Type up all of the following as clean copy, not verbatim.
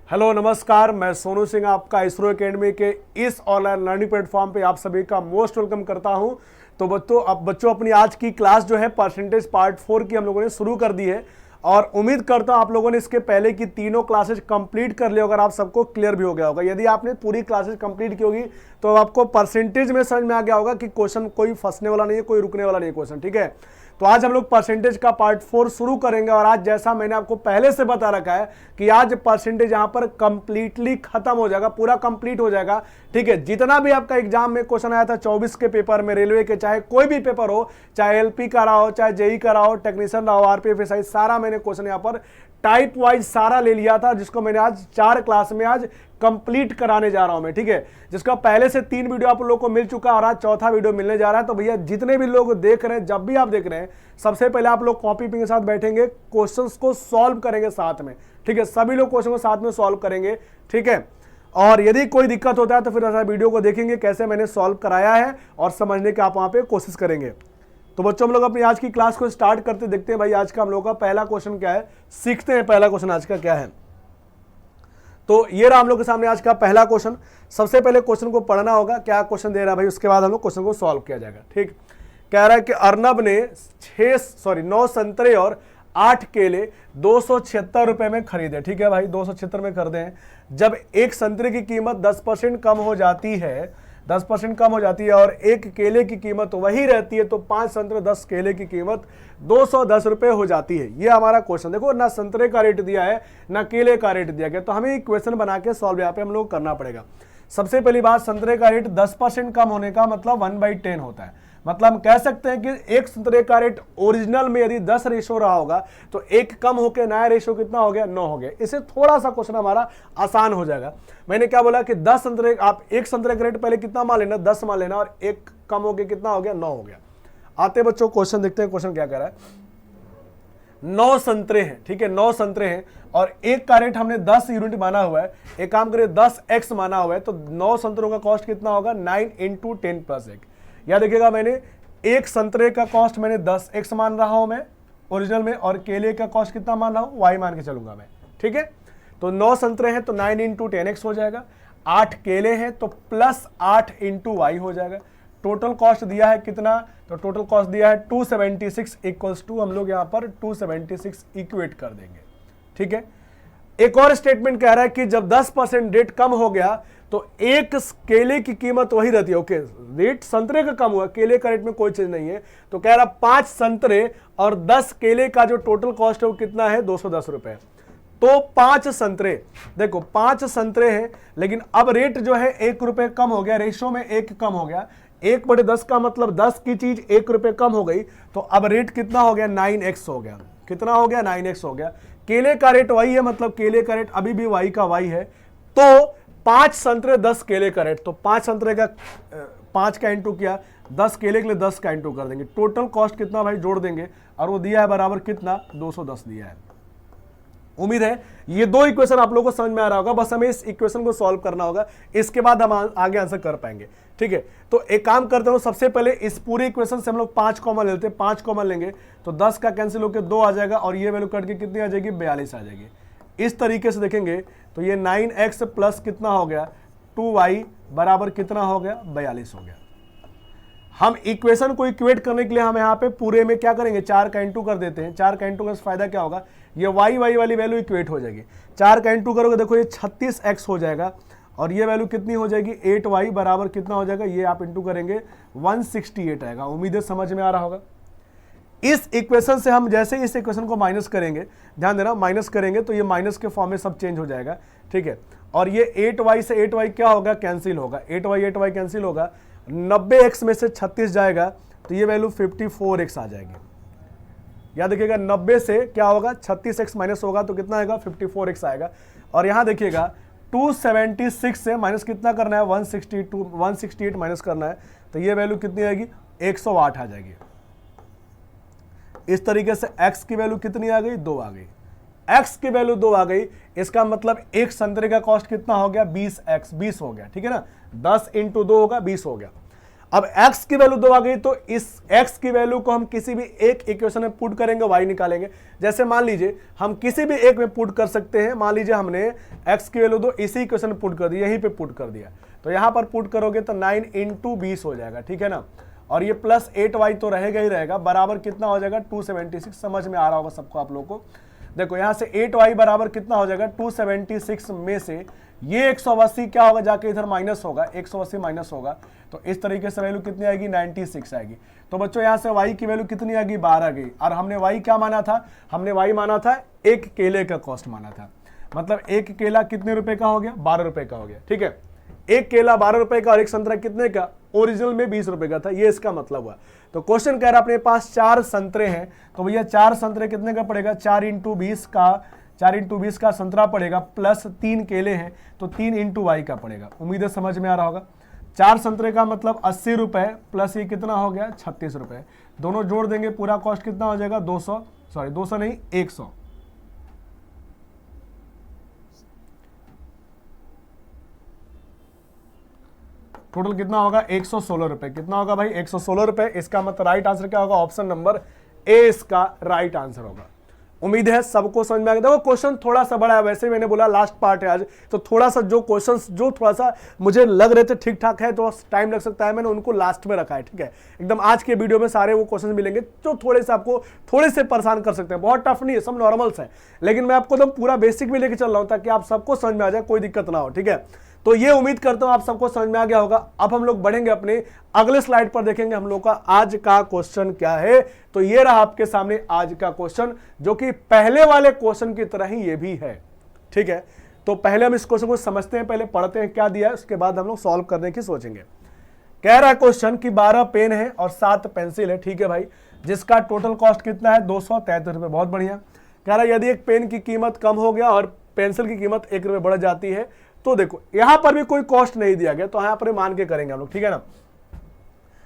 Hello नमस्कार, मैं सोनू सिंह आपका इसरो एकेडमी के इस ऑनलाइन लर्निंग प्लेटफॉर्म पे आप सभी का मोस्ट वेलकम करता हूं। तो बच्चों अपनी आज की क्लास जो है परसेंटेज पार्ट 4 की हम लोगों ने शुरू कर दी है और उम्मीद करता हूं आप लोगों ने इसके पहले की तीनों क्लासेज कंप्लीट कर लिया होगा, आप सबको क्लियर भी हो गया होगा। यदि आपने पूरी क्लासेज कंप्लीट की होगी तो आपको परसेंटेज में समझ में आ गया होगा कि क्वेश्चन कोई फंसने वाला नहीं है, कोई रुकने वाला नहीं है क्वेश्चन। ठीक है, तो आज हम लोग परसेंटेज का पार्ट 4 शुरू करेंगे और आज जैसा मैंने आपको पहले से बता रखा है कि आज परसेंटेज यहां पर कंप्लीटली खत्म हो जाएगा, पूरा कंप्लीट हो जाएगा। ठीक है, जितना भी आपका एग्जाम में क्वेश्चन आया था 24 के पेपर में, रेलवे के चाहे कोई भी पेपर हो, चाहे एलपी का रहा हो, चाहे जेई का रहा हो, टेक्नीशियन रहा हो, आरपीएफ एसआई, सारा मैंने क्वेश्चन यहां पर टाइप वाइज सारा ले लिया था, जिसको मैंने आज 4 क्लास में आज कंप्लीट कराने जा रहा हूं मैं। ठीक है, जिसका पहले से 3 वीडियो आप लोगों को मिल चुका और आज चौथा वीडियो मिलने जा रहा है। तो भैया जितने भी लोग देख रहे हैं, जब भी आप देख रहे हैं, सबसे पहले आप लोग कॉपी पेन के साथ बैठेंगे, क्वेश्चंस को सॉल्व करेंगे साथ में। ठीक है, सभी लोग क्वेश्चन को साथ में सॉल्व करेंगे। ठीक है, और यदि कोई दिक्कत होता है तो फिर ऐसा वीडियो को देखेंगे कैसे मैंने सॉल्व कराया है और समझने की आप वहां पे कोशिश करेंगे। तो बच्चों हम लोग अपनी आज की क्लास को स्टार्ट करते, देखते हैं भाई आज का हम लोग का पहला क्वेश्चन क्या है, सीखते हैं पहला क्वेश्चन आज का क्या है। तो ये रहा हम लोग के सामने आज का पहला क्वेश्चन। सबसे पहले क्वेश्चन को पढ़ना होगा, क्या क्वेश्चन दे रहा है भाई, उसके बाद हम लोग क्वेश्चन को सॉल्व किया जाएगा। ठीक, कह रहा है कि अर्नब ने 9 संतरे और 8 केले 276 रुपए में खरीदे। ठीक है भाई, 276 में खरीदे हैं। जब एक संतरे की कीमत 10% कम हो जाती है, 10% कम हो जाती है और एक केले की कीमत वही रहती है, तो 5 संतरे 10 केले की कीमत 210 रुपए हो जाती है। ये हमारा क्वेश्चन। देखो ना संतरे का रेट दिया है ना केले का रेट दिया गया, तो हमें इक्वेशन बना के सॉल्व यहाँ पे हम लोग करना पड़ेगा। सबसे पहली बात, संतरे का रेट 10% कम होने का मतलब 1/10 होता है। मतलब हम कह सकते हैं कि एक संतरे का रेट ओरिजिनल में यदि 10 रेशो रहा होगा तो एक कम होकर नया रेशो कितना हो गया, 9 हो गया। इससे थोड़ा सा क्वेश्चन हमारा आसान हो जाएगा। मैंने क्या बोला कि 10 संतरे, आप एक संतरे का रेट पहले कितना मान लेना, 10 मान लेना, और एक कम हो गया कितना हो गया, 9 हो गया। आते बच्चों क्वेश्चन देखते हैं, क्वेश्चन क्या कह रहा है। 9 संतरे हैं। ठीक है, 9 संतरे हैं और एक का रेट हमने 10 यूनिट माना हुआ है। एक काम करिए, 10x माना हुआ है, तो 9 संतरों का कॉस्ट कितना होगा, 9 × 10 + 1। या देखिएगा, मैंने एक संतरे का कॉस्ट मैंने 10x मान रहा हूं मैं ओरिजिनल में, और केले का कॉस्ट कितना मान रहा हूं, y मान के चलूंगा मैं। ठीक है, तो 9 संतरे हैं तो 9 × 10x हो जाएगा, 8 केले हैं तो +8 × y हो जाएगा। टोटल कॉस्ट दिया है कितना, तो टोटल कॉस्ट दिया है 276 = हम लोग यहां पर 276 इक्वेट कर देंगे। ठीक है, एक और स्टेटमेंट कह रहा है कि जब 10% रेट कम हो गया तो एक केले की कीमत वही रहती है। ओके, रेट संतरे का कम हुआ, केले का रेट में कोई चीज नहीं है, तो कह रहा 5 संतरे और 10 केले का जो टोटल कॉस्ट है वो कितना है, 210 रुपए। तो 5 संतरे, देखो 5 संतरे हैं लेकिन अब रेट जो है 1 रुपए कम हो गया, रेशो में 1 कम हो गया। 1/10 का मतलब 10 की चीज 1 रुपए कम हो गई, तो अब रेट कितना हो गया, 9x हो गया। कितना हो गया, 9x हो गया। केले का रेट वही है, मतलब केले का रेट अभी भी y का y है। तो 5 संतरे 10 केले का रेट, तो 5 संतरे का 5 का इंटू किया, 10 केले के लिए 10 का इंटू कर देंगे। टोटल कॉस्ट कितना भाई जोड़ देंगे, और वो दिया है बराबर कितना, 210 दिया है। उम्मीद है ये 2 इक्वेशन आप लोगों को समझ में आ रहा होगा। बस हमें इस इक्वेशन को सॉल्व करना होगा, इसके बाद हम आगे आंसर कर पाएंगे। ठीक है, तो एक काम करते हो, सबसे पहले इस पूरे इक्वेशन से हम लोग 5 कॉमन लेते हैं। 5 कॉमन लेंगे तो 10 का कैंसिल होकर 2 आ जाएगा और ये वैल्यू कट के कितनी आ जाएगी, 42 आ जाएगी। इस तरीके से देखेंगे तो ये 9x प्लस कितना हो गया, 2y बराबर कितना हो गया, 42 हो गया। हम इक्वेशन को इक्वेट करने के लिए हम यहाँ पे पूरे में क्या करेंगे, 4 का इंटू कर देते हैं। 4 का इंटू का फायदा क्या होगा, ये y वाली वैल्यू इक्वेट हो जाएगी। 4 का इंटू करोगे, देखो ये 36x हो जाएगा और ये वैल्यू कितनी हो जाएगी, 8y बराबर कितना हो जाएगा, ये आप इंटू करेंगे 168 आएगा। उम्मीद है समझ में आ रहा होगा। इस इक्वेशन से हम जैसे इस इक्वेशन को माइनस करेंगे, ध्यान देना, माइनस करेंगे तो ये माइनस के फॉर्म में सब चेंज हो जाएगा। ठीक है, और ये 8y से 8y क्या होगा, कैंसिल होगा। 8y कैंसिल होगा, 90x में से 36 जाएगा तो ये वैल्यू 54x आ जाएगी। याद देखिएगा, 90 से क्या होगा, 36x माइनस होगा तो कितना आएगा, 54x आएगा। और यहां देखिएगा 276 से माइनस कितना करना है, 168 माइनस करना है, तो ये वैल्यू कितनी आएगी, 108 आ जाएगी। इस तरीके से x की वैल्यू कितनी आ गई, 2 आ गई। x की वैल्यू 2 आ गई, इसका मतलब एक संतरे का कॉस्ट कितना हो गया, 20x, 20 हो गया। ठीक है ना, 10 × 2 होगा, 20 हो गया। अब x की वैल्यू 2 आ गई तो इस x की वैल्यू को हम किसी भी एक इक्वेशन में पुट करेंगे, y निकालेंगे। जैसे मान लीजिए हम किसी भी एक में पुट कर सकते हैं, मान लीजिए हमने x की वैल्यू 2 इसी इक्वेशन में पुट कर दी, यहीं पे पुट कर दिया, तो यहां पर पुट करोगे तो 9 × 20 हो जाएगा, ठीक है ना। और ये प्लस 8y तो रहेगा ही रहेगा, बराबर कितना हो जाएगा 276। समझ में आ रहा होगा सबको आप लोगों को। देखो यहां से 8y बराबर कितना हो जाएगा 276 में से ये 180 क्या होगा, जाके इधर माइनस होगा, 180 माइनस होगा, तो इस तरीके से वैल्यू कितनी आएगी 96 आएगी। तो बच्चों यहां से y की वैल्यू कितनी आ गई 12 गई। और हमने y क्या माना था, हमने y माना था एक केले का कॉस्ट माना था, मतलब एक केला कितने रुपए का हो गया 12 रुपए का हो गया, ठीक है। एक केला 12 रुपए का और एक संतरा कितने का, ओरिजिनल में 20 रुपए का था, ये इसका मतलब हुआ। तो क्वेश्चन कह रहा है अपने पास 4 संतरे हैं, तो भैया 4 संतरे कितने का पड़ेगा, 4 × 20 का संतरा पड़ेगा, प्लस 3 केले हैं तो 3 × y का पड़ेगा। उम्मीद है समझ में आ रहा होगा। 4 संतरे का मतलब 80 रुपए प्लस ये कितना हो गया 36 रुपए, दोनों जोड़ देंगे पूरा कॉस्ट कितना हो जाएगा 200 नहीं 100। टोटल कितना होगा 116 रुपए। कितना होगा भाई 116 रुपए। इसका मतलब राइट आंसर क्या होगा, ऑप्शन नंबर ए इसका राइट आंसर होगा। उम्मीद है सबको समझ में आ गया। देखो क्वेश्चन थोड़ा सा बड़ा है, वैसे मैंने बोला लास्ट पार्ट है आज, तो थोड़ा सा जो क्वेश्चंस जो थोड़ा सा मुझे लग रहे थे ठीक ठाक है तो टाइम लग सकता है, मैंने उनको लास्ट में रखा है, ठीक है। एकदम आज के वीडियो में सारे वो क्वेश्चन मिलेंगे जो थोड़े से आपको थोड़े से परेशान कर सकते हैं, बहुत टफ नहीं है, सब नॉर्मल्स है, लेकिन मैं आपको एकदम पूरा बेसिक भी लेके चल रहा हूँ ताकि आप सबको समझ में आ जाए, कोई दिक्कत ना हो, ठीक है। तो ये उम्मीद करता हूं आप सबको समझ में आ गया होगा। अब हम लोग बढ़ेंगे अपने अगले स्लाइड पर, देखेंगे हम लोग का आज का क्वेश्चन क्या है। तो ये रहा आपके सामने आज का क्वेश्चन, जो कि पहले वाले क्वेश्चन की तरह ही ये भी है, ठीक है। तो पहले हम इस क्वेश्चन को समझते हैं, पहले पढ़ते हैं क्या दिया है, उसके बाद हम लोग सॉल्व करने की सोचेंगे। कह रहा है क्वेश्चन कि 12 पेन है और 7 पेंसिल है, ठीक है भाई, जिसका टोटल कॉस्ट कितना है 233 रुपए। बहुत बढ़िया। कह रहा है यदि एक पेन की कीमत कम हो गया और पेंसिल की कीमत 1 रुपए बढ़ जाती है, तो देखो यहां पर भी कोई कॉस्ट नहीं दिया गया, तो यहां पर मान के करेंगे हम लोग, ठीक है ना।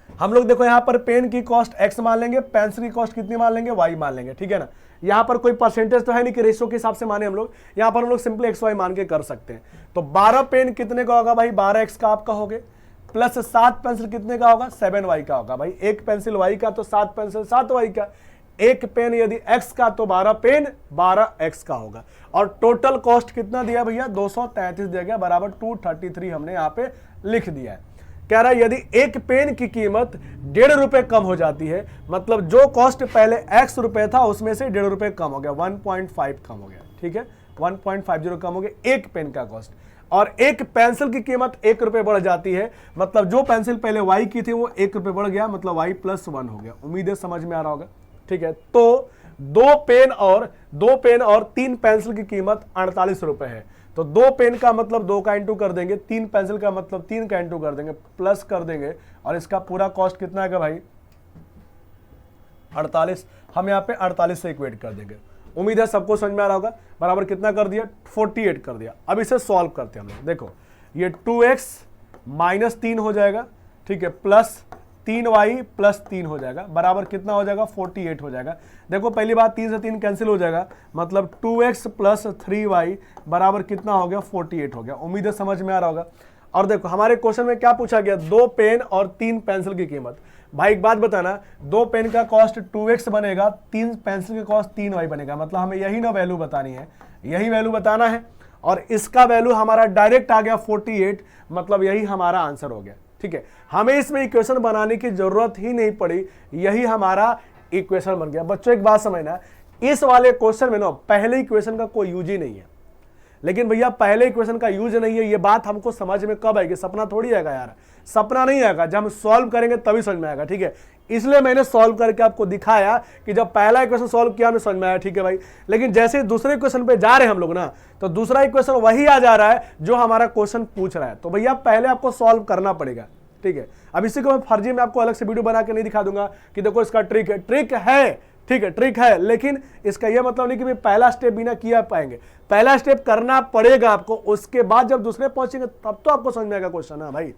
हम लोग देखो यहां पर पेन की कॉस्ट x मान लेंगे, पेंसिल की कॉस्ट कितनी मान लेंगे y मान लेंगे, ठीक है ना। यहां पर कोई परसेंटेज तो है नहीं कि रेशियो के हिसाब से माने हम लोग, यहां पर हम लोग सिंपली x y मान के कर सकते हैं। तो 12 पेन कितने का होगा भाई 12x का आपका हो गया, प्लस 7 पेंसिल कितने का होगा 7y का होगा भाई। एक पेंसिल y का तो 7 पेंसिल 7y का, एक पेन यदि x का तो 12 पेन 12x का होगा। और टोटल कॉस्ट कितना दिया भैया 233 दिया गया, बराबर 233 हमने यहाँ पे लिख दिया है। कह रहा है यदि एक पेन की कीमत 1.5 रुपए कम हो जाती है, मतलब जो कॉस्ट पहले x रुपए था उसमें से 1.5 रुपए कम हो गया, 1.5 कम हो गया, ठीक है, 1.50 कम हो गया एक पेन का कॉस्ट। और एक पेंसिल की कीमत 1 रुपए बढ़ जाती है, मतलब जो पेंसिल पहले y की थी वो 1 रुपए बढ़ गया, मतलब y + 1 हो गया। उम्मीद है समझ में आ रहा होगा, ठीक है। तो 2 पेन और 3 पेंसिल की कीमत 48 रुपए है, तो 2 पेन का मतलब 2 का इंटू कर देंगे, 3 पेंसिल का मतलब 3 का इंटू कर देंगे, प्लस कर देंगे, और इसका पूरा कॉस्ट कितना है भाई 48। हम यहाँ पे 48 से इक्वेट कर देंगे। उम्मीद है सबको समझ में आ रहा होगा। बराबर कितना कर दिया 48 कर दिया। अब इसे सॉल्व करते हैं हम लोग। देखो ये 2x - 3 हो जाएगा, ठीक है, प्लस 3y + 3 हो जाएगा, बराबर कितना हो जाएगा 48 हो जाएगा। देखो पहली बात 3 से 3 कैंसिल हो जाएगा, मतलब 2x + 3y बराबर कितना हो गया 48 हो गया। उम्मीद है समझ में आ रहा होगा। और देखो हमारे क्वेश्चन में क्या पूछा गया 2 पेन और 3 पेंसिल की कीमत। भाई एक बात बताना, 2 पेन का कॉस्ट 2x बनेगा, 3 पेंसिल का कॉस्ट 3y बनेगा, मतलब हमें यही ना वैल्यू बतानी है, यही वैल्यू बताना है। और इसका वैल्यू हमारा डायरेक्ट आ गया 48, मतलब यही हमारा आंसर हो गया, ठीक है। हमें इसमें इक्वेशन बनाने की जरूरत ही नहीं पड़ी, यही हमारा इक्वेशन बन गया। बच्चों एक बात समझना, इस वाले क्वेश्चन में ना पहले इक्वेशन का कोई यूज ही नहीं है। लेकिन भैया पहले इक्वेशन का यूज नहीं है, ये बात हमको समझ में कब आएगी, सपना थोड़ी आएगा यार, सपना नहीं आएगा, जब हम सॉल्व करेंगे तभी समझ में आएगा, ठीक है। इसलिए मैंने सॉल्व करके आपको दिखाया कि जब पहला इक्वेशन सॉल्व किया हमें समझ में आया, ठीक है भाई। लेकिन जैसे दूसरे इक्वेशन पे जा रहे हैं हम लोग ना, तो दूसरा इक्वेशन वही आ जा रहा है जो हमारा क्वेश्चन पूछ रहा है, तो भैया पहले आपको सॉल्व करना पड़ेगा, ठीक है। अब इसी को मैं फर्जी में आपको अलग से वीडियो बना के नहीं दिखा दूंगा कि देखो इसका ट्रिक है, ट्रिक है, ठीक है, ट्रिक है, लेकिन इसका यह मतलब नहीं कि मैं पहला स्टेप बिना किया पाएंगे, पहला स्टेप करना पड़ेगा आपको, उसके बाद जब दूसरे पहुंचेंगे तब तो आपको समझ में आएगा क्वेश्चन है भाई।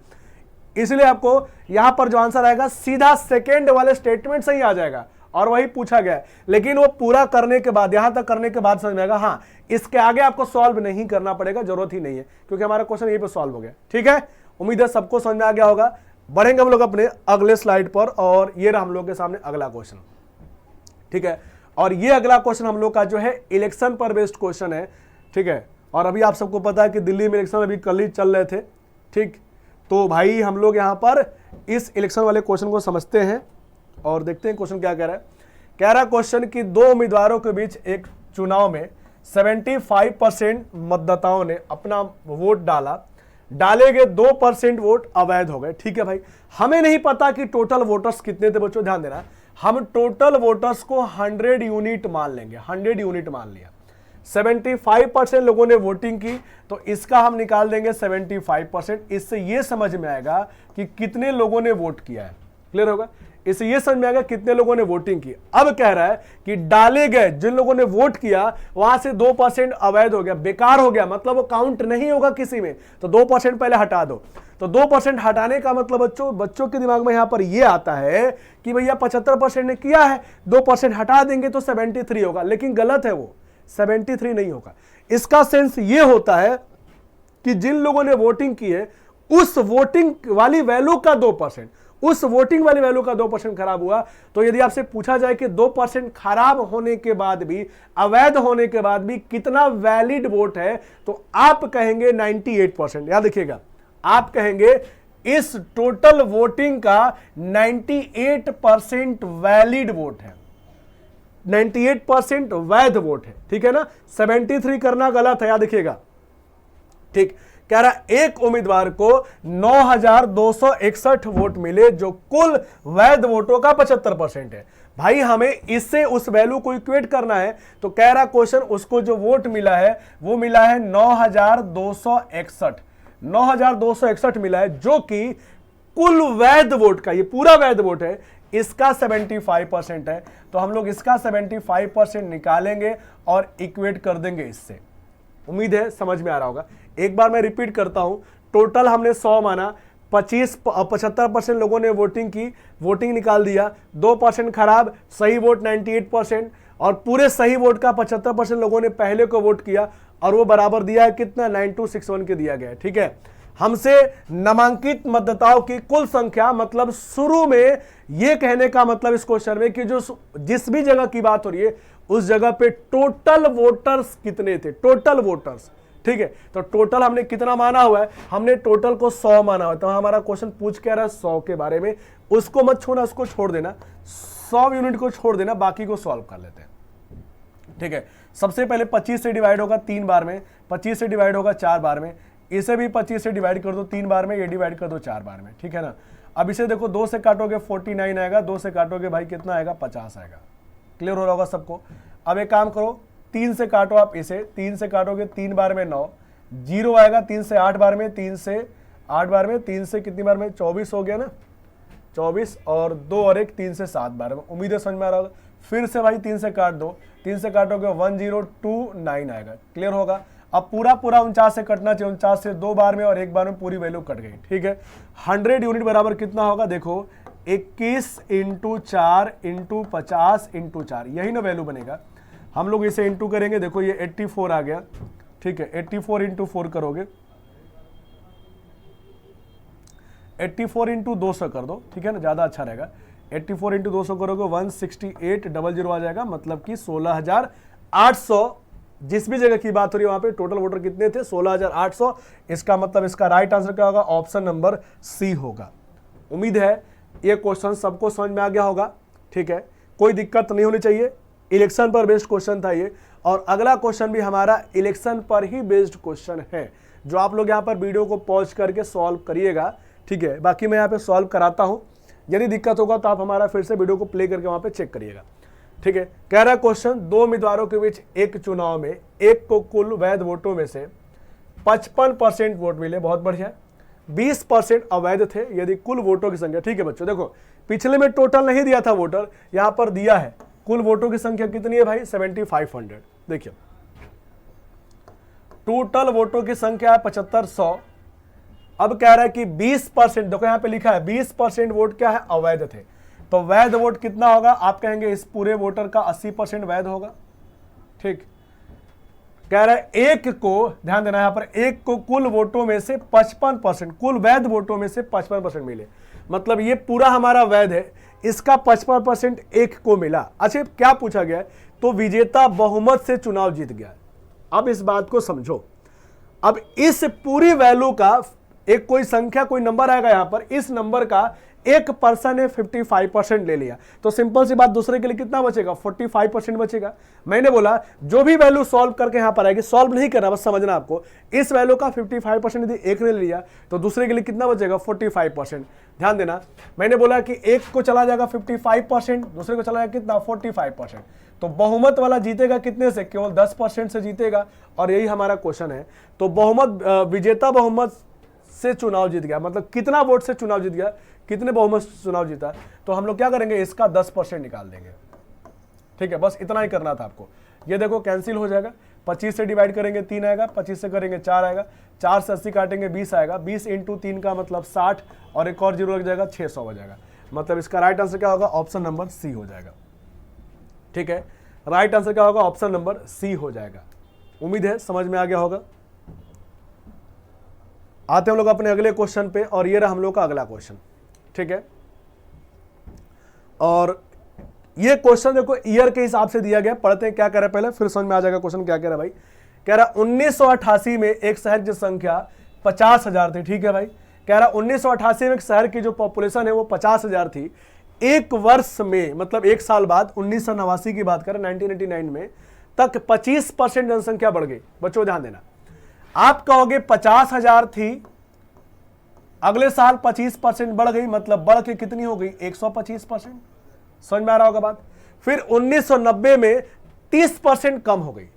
इसलिए आपको यहां पर जो आंसर आएगा सीधा सेकेंड वाले स्टेटमेंट से ही आ जाएगा, और वही पूछा गया है। लेकिन वो पूरा करने के बाद, यहां तक करने के बाद समझ में आएगा, हाँ इसके आगे आपको सॉल्व नहीं करना पड़ेगा, जरूरत ही नहीं है, क्योंकि हमारा क्वेश्चन यहीं पे सॉल्व हो गया, ठीक है। उम्मीद है सबको समझ में आ गया होगा। बढ़ेंगे हम लोग अपने अगले स्लाइड पर, और ये रहा हम लोग के सामने अगला क्वेश्चन। ठीक है, और ये अगला क्वेश्चन हम लोग का जो है इलेक्शन पर बेस्ड क्वेश्चन है। ठीक है, और अभी आप सबको पता है कि दिल्ली में इलेक्शन अभी कल ही चल रहे थे। ठीक, तो भाई हम लोग यहाँ पर इस इलेक्शन वाले क्वेश्चन को समझते हैं और देखते हैं क्वेश्चन क्या कह रहा है। कह रहा क्वेश्चन कि दो उम्मीदवारों के बीच एक चुनाव में 75% मतदाताओं ने अपना वोट डाला, डाले गए 2% वोट अवैध हो गए। ठीक है भाई, हमें नहीं पता कि टोटल वोटर्स कितने थे बच्चों, ध्यान देना। हम टोटल वोटर्स को 100 यूनिट मान लेंगे, 100 यूनिट मान लिया। 75% लोगों ने वोटिंग की, तो इसका हम निकाल देंगे 75%। इससे यह समझ में आएगा कि कितने लोगों ने वोट किया है। क्लियर होगा, इससे यह समझ में आएगा कितने लोगों ने वोटिंग की। अब कह रहा है कि डाले गए, जिन लोगों ने वोट किया वहां से 2% अवैध हो गया, बेकार हो गया, मतलब वो काउंट नहीं होगा किसी में, तो 2% पहले हटा दो। तो 2% हटाने का मतलब बच्चों के दिमाग में यहां पर यह आता है कि भैया 75% ने किया है, 2% हटा देंगे तो 73 होगा, लेकिन गलत है, वो 73 नहीं होगा। इसका सेंस ये होता है कि जिन लोगों ने वोटिंग की है उस वोटिंग वाली वैल्यू का 2%, उस वोटिंग वाली वैल्यू का 2% खराब हुआ। तो यदि आपसे पूछा जाए कि 2% खराब होने के बाद भी, अवैध होने के बाद भी कितना वैलिड वोट है, तो आप कहेंगे 98%। याद रखिएगा, आप कहेंगे इस टोटल वोटिंग का 98% वैलिड वोट है, 98% वैध वोट है। ठीक है ना, 73 करना गलत है, याद रखिएगा। ठीक, कह रहा एक उम्मीदवार को 9261 वोट मिले जो कुल वैध वोटों का 75% है। भाई हमें इससे उस वैल्यू को इक्वेट करना है, तो कह रहा क्वेश्चन उसको जो वोट मिला है वो मिला है 9261, 9261 मिला है, जो कि कुल वैध वोट का, ये पूरा वैध वोट है, इसका 75% है। तो हम लोग इसका 75% निकालेंगे और इक्वेट कर देंगे इससे। उम्मीद है समझ में आ रहा होगा। एक बार मैं रिपीट करता हूं, टोटल हमने 100 माना, 75% लोगों ने वोटिंग की, वोटिंग निकाल दिया, 2% खराब, सही वोट 98%, और पूरे सही वोट का 75% लोगों ने पहले को वोट किया, और वो बराबर दिया है कितना, 9261 के दिया गया है। ठीक है, हमसे नामांकित मतदाताओं की कुल संख्या, मतलब शुरू में यह कहने का मतलब इस क्वेश्चन में कि जो जिस भी जगह की बात हो रही है उस जगह पे टोटल वोटर्स कितने थे, टोटल वोटर्स। ठीक है, तो टोटल हमने कितना माना हुआ है, हमने टोटल को 100 माना हुआ है। तो हमारा क्वेश्चन पूछ के आ रहा है 100 के बारे में, उसको मत छोड़ना, उसको छोड़ देना, 100 यूनिट को छोड़ देना, बाकी को सॉल्व कर लेते हैं। ठीक है, सबसे पहले 25 से डिवाइड होगा 3 बार में, 25 से डिवाइड होगा 4 बार में, इसे भी 25 से डिवाइड कर दो 3 बार में, ये डिवाइड कर दो 4 बार में। ठीक है ना, अब इसे देखो 2 से काटोगे 49 आएगा, 2 से काटोगे भाई कितना आएगा, 50 आएगा। क्लियर हो रहा होगा सबको। अब एक काम करो, 3 से काटो आप इसे, 3 से काटोगे 3 बार में 9, 0 आएगा, 3 से 8 बार में, 3 से 8 बार में, 3 से कितनी बार में, 24 हो गया ना, 24, और 2 और 1, 3 से 7 बार में। उम्मीद है समझ में आ रहा होगा। फिर से भाई 3 से काट दो, 3 से काटोगे 1029 आएगा। क्लियर होगा। अब पूरा 49 से कटना चाहिए, 49 से 2 बार में और 1 बार में पूरी वैल्यू कट गई। ठीक है, 100 यूनिट बराबर कितना होगा, देखो 21 × 4 × 50 × 4, यही ना वैल्यू बनेगा। हम लोग इसे इंटू करेंगे, देखो ये 84 आ गया। ठीक है, 84 × 4 करोगे, 84 × 200 कर दो, ठीक है ना, ज़्यादा अच्छा रहेगा। 84 × 200 करोगे 16800 आ जाएगा, मतलब कि 16800। जिस भी जगह की बात हो रही है वहां पे टोटल वोटर कितने थे, 16800। इसका मतलब इसका राइट आंसर क्या होगा, ऑप्शन नंबर सी होगा। उम्मीद है ये क्वेश्चन सबको समझ में आ गया होगा। ठीक है, कोई दिक्कत नहीं होनी चाहिए। इलेक्शन पर बेस्ड क्वेश्चन था ये, और अगला क्वेश्चन भी हमारा इलेक्शन पर ही बेस्ड क्वेश्चन है, जो आप लोग यहाँ पर वीडियो को पॉज करके सॉल्व करिएगा। ठीक है, बाकी मैं यहाँ पे सॉल्व कराता हूँ, यदि दिक्कत होगा तो आप हमारा फिर से वीडियो को प्ले करके वहाँ पे चेक करिएगा। ठीक है, कह रहा है क्वेश्चन, दो उम्मीदवारों के बीच एक चुनाव में एक को कुल वैध वोटों में से 55% वोट मिले, बहुत बढ़िया, 20% अवैध थे यदि कुल वोटों की संख्या। ठीक है बच्चों, देखो पिछले में टोटल नहीं दिया था वोटर, यहां पर दिया है कुल वोटों की संख्या कितनी है भाई, 7500। देखिए टोटल वोटों की संख्या है 7500। अब कह रहा है कि 20%, देखो यहां पे लिखा है 20% वोट क्या है, अवैध थे। तो वैध वोट कितना होगा, आप कहेंगे इस पूरे वोटर का 80% वैध होगा। ठीक, कह रहा है एक को, ध्यान देना यहां पर, एक को कुल वोटों में से 55%, कुल वैध वोटों में से 55% मिले। मतलब ये पूरा हमारा वैध है, इसका 55% एक को मिला। अच्छा क्या पूछा गया है, तो विजेता बहुमत से चुनाव जीत गया। अब इस बात को समझो, अब इस पूरी वैल्यू का एक कोई संख्या कोई नंबर आएगा यहां पर, इस नंबर का एक पर्सन ने 55% ले लिया, तो सिंपल सी बात दूसरे के लिए कितना बचेगा, 45% बचेगा। मैंने बोला जो भी वैल्यू सॉल्व करके यहां पर आएगी, सॉल्व नहीं करना, बस समझना आपको, इस वैल्यू का 55% यदि एक ने लिया तो दूसरे के लिए कितना बचेगा, 45%। ध्यान देना, मैंने बोला कि एक को चला जाएगा 55%, दूसरे को चला जाएगा कितना, 45%। तो बहुमत वाला जीतेगा कितने से, केवल 10% से जीतेगा, और यही हमारा क्वेश्चन है। तो बहुमत विजेता बहुमत से चुनाव जीत गया, मतलब कितना वोट से चुनाव जीत गया, कितने बहुमत से चुनाव जीता, तो हम लोग क्या करेंगे, इसका 10% निकाल देंगे। ठीक है, बस इतना ही करना था आपको। ये देखो कैंसिल हो जाएगा, 25 से डिवाइड करेंगे 3 आएगा, 25 से करेंगे 4 आएगा, 4 से 80 काटेंगे 20 आएगा, 20 इंटू 3 का मतलब 60, और एक और जीरो लग जाएगा, 600 हो जाएगा। मतलब इसका राइट आंसर क्या होगा, ऑप्शन नंबर सी हो जाएगा। ठीक है, राइट आंसर क्या होगा, ऑप्शन नंबर सी हो जाएगा। उम्मीद है समझ में आ गया होगा। आते हम लोग अपने अगले क्वेश्चन पे, और ये रहा हम लोग का अगला क्वेश्चन। ठीक है, और ये क्वेश्चन देखो ईयर के हिसाब से दिया गया, पढ़ते हैं क्या कह रहा है पहले, फिर समझ में आ जाएगा क्वेश्चन क्या कह रहा है भाई। कह रहा 1988 में एक शहर की संख्या 50,000 थी। ठीक है भाई, कह रहा 1988 में एक शहर की जो पॉपुलेशन है वो 50,000 थी। एक वर्ष में, मतलब एक साल बाद, 1989 की बात करें, 1989 में तक 25% जनसंख्या बढ़ गई। बच्चों ध्यान देना, आप कहोगे 50,000 थी, अगले साल 25% बढ़ गई, मतलब बढ़ के कितनी हो गई, 125%। समझ में आ रहा होगा बात। फिर 1990 में 30% कम हो गई,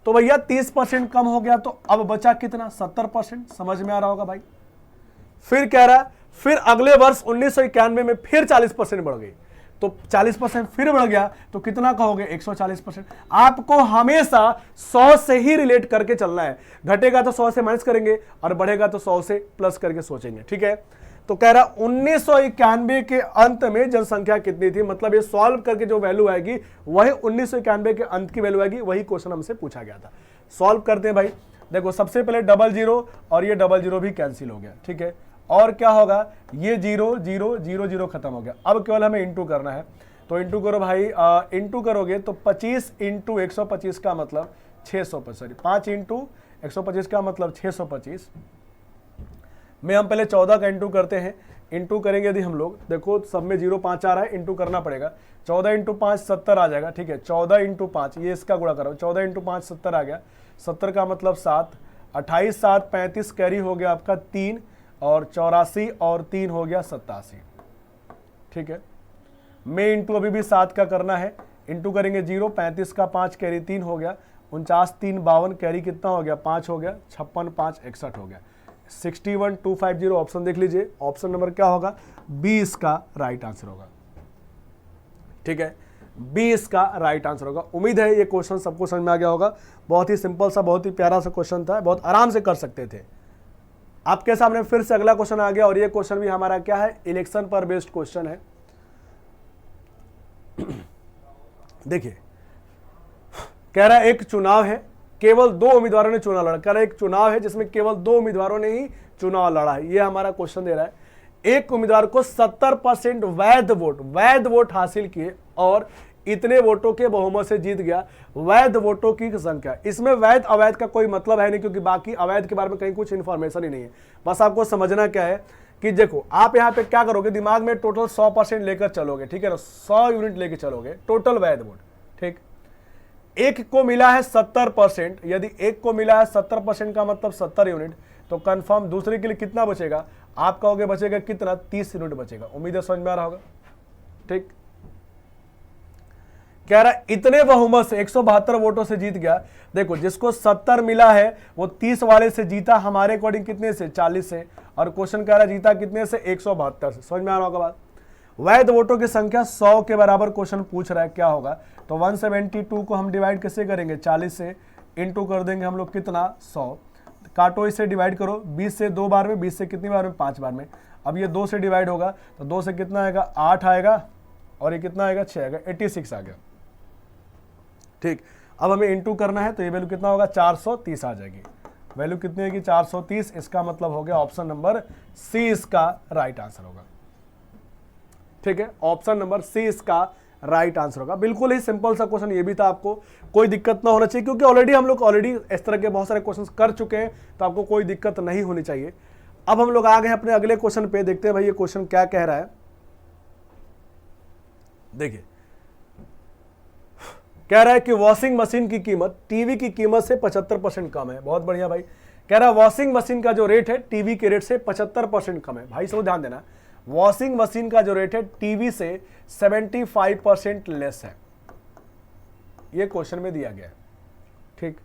तो भैया 30% कम हो गया, तो अब बचा कितना, 70%। समझ में आ रहा होगा भाई। फिर कह रहा, फिर अगले वर्ष 1991 में फिर 40% बढ़ गई, तो 40% फिर बढ़ गया, तो कितना कहोगे, 140%। आपको हमेशा 100 से ही रिलेट करके चलना है, घटेगा तो 100 से माइनस करेंगे, और बढ़ेगा तो 100 से प्लस करके सोचेंगे। ठीक है, तो कह रहा 1991 के अंत में जनसंख्या कितनी थी, मतलब ये सॉल्व करके जो वैल्यू आएगी वही 1991 के अंत की वैल्यू आएगी। वही क्वेश्चन हमसे पूछा गया था। सॉल्व करते हैं भाई। देखो सबसे पहले 00 और ये 00 भी कैंसिल हो गया। ठीक है, और क्या होगा, ये 0 0 0 0 खत्म हो गया। अब केवल हमें इंटू करना है, तो इंटू करो भाई, इंटू करोगे तो 25 इंटू 125 का मतलब 625, 5 इंटू 125 का मतलब 625 में हम पहले 14 का इंटू करते हैं। इंटू करेंगे यदि हम लोग, देखो सब में 0 5 आ रहा है, इंटू करना पड़ेगा। 14 इंटू 5 70 आ जाएगा। ठीक है, 14 इंटू 5, ये इसका गुणा करो, 14 इंटू 5 70 आ गया, 70 का मतलब 7, 28 7 35 कैरी हो गया आपका 3, और 84 और 3 हो गया 87। ठीक है, में इंटू अभी भी 7 का करना है, इंटू करेंगे 0, 35 का 5 कैरी 3 हो गया, 49 3 52 कैरी कितना हो गया, 5 हो गया, 56 5 61 हो गया, 61250। ऑप्शन देख लीजिए, ऑप्शन नंबर क्या होगा, बी इसका राइट आंसर होगा। ठीक है, बी इसका राइट आंसर होगा। उम्मीद है ये क्वेश्चन सबको समझ में आ गया होगा। बहुत ही सिंपल सा, बहुत ही प्यारा सा क्वेश्चन था, बहुत आराम से कर सकते थे। आपके सामने फिर से अगला क्वेश्चन आ गया, और ये क्वेश्चन भी हमारा क्या है, इलेक्शन पर बेस्ड क्वेश्चन है। देखिए, कह रहा है एक चुनाव है, केवल 2 उम्मीदवारों ने चुनाव लड़ा। कह रहा है एक चुनाव है जिसमें केवल 2 उम्मीदवारों ने ही चुनाव लड़ा है। ये हमारा क्वेश्चन दे रहा है, एक उम्मीदवार को 70% वैध वोट हासिल किए और इतने वोटों के बहुमत से जीत गया। वैध वोटों की संख्या, इसमें वैध अवैध का कोई मतलब है नहीं, क्योंकि बाकी अवैध के बारे में कहीं कुछ इंफॉर्मेशन ही नहीं है। बस आपको समझना क्या है कि देखो, आप यहाँ पे क्या करोगे, दिमाग में टोटल 100% लेकर चलोगे। ठीक है ना, 100 यूनिट लेकर चलोगे टोटल वैध वोट। ठीक, एक को मिला है 70%, यदि एक को मिला है 70% का मतलब 70 यूनिट, तो कंफर्म दूसरे के लिए कितना बचेगा, आप कहोगे बचेगा कितना, 30 यूनिट बचेगा। उम्मीद है समझ में आ रहा होगा। ठीक, कह रहा इतने बहुमत से 172 वोटों से जीत गया। देखो जिसको 70 मिला है वो 30 वाले से जीता, हमारे अकॉर्डिंग कितने से, 40 से, और क्वेश्चन कह रहा जीता कितने से, 172 से। समझ में आ रहा होगा बात। वैध वोटों की संख्या 100 के बराबर क्वेश्चन पूछ रहा है, क्या होगा, तो 172 को हम डिवाइड कैसे करेंगे, 40 से, इंटू कर देंगे हम लोग कितना, 100, काटो इसे डिवाइड करो, 20 से 2 बार में, 20 से कितनी बार में, 5 बार में। अब ये 2 से डिवाइड होगा तो 2 से कितना आएगा, 8 आएगा, और ये कितना आएगा, 6 आएगा, 86 आ गया। ठीक, अब हमें इंटू करना है, तो ये वैल्यू कितना होगा, 430 आ जाएगी। वैल्यू कितनी होगी, 430। इसका मतलब हो गया ऑप्शन नंबर सी इसका राइट आंसर होगा। ठीक है, ऑप्शन नंबर सी इसका राइट आंसर होगा। बिल्कुल ही सिंपल सा क्वेश्चन ये भी था, आपको कोई दिक्कत ना होना चाहिए क्योंकि ऑलरेडी हम लोग इस तरह के बहुत सारे क्वेश्चंस कर चुके हैं, तो आपको कोई दिक्कत नहीं होनी चाहिए। अब हम लोग आ गए अपने अगले क्वेश्चन पे, देखते हैं भाई ये क्वेश्चन क्या कह रहा है। देखिए कह रहा है कि वॉशिंग मशीन की कीमत टीवी की कीमत से 75% कम है। बहुत बढ़िया भाई, कह रहा है वॉशिंग मशीन का जो रेट है टीवी के रेट से 75% कम है। भाई सब ध्यान देना, वॉशिंग मशीन का जो रेट है टीवी से 75% लेस है, ये क्वेश्चन में दिया गया है। ठीक,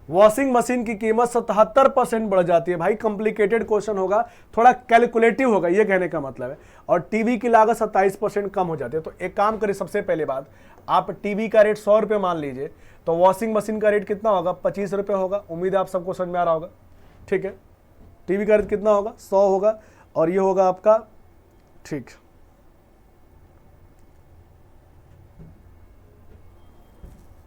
वॉशिंग मशीन की कीमत 77% बढ़ जाती है। भाई कॉम्प्लिकेटेड क्वेश्चन होगा, थोड़ा कैलकुलेटिव होगा, ये कहने का मतलब है। और टीवी की लागत 27% कम हो जाती है। तो एक काम करिए, सबसे पहले बात, आप टीवी का रेट 100 रुपये मान लीजिए, तो वॉशिंग मशीन का रेट कितना होगा? 25 रुपये होगा। उम्मीद है आप सबको समझ में आ रहा होगा। ठीक है, टीवी का रेट कितना होगा? 100 होगा, और ये होगा आपका, ठीक,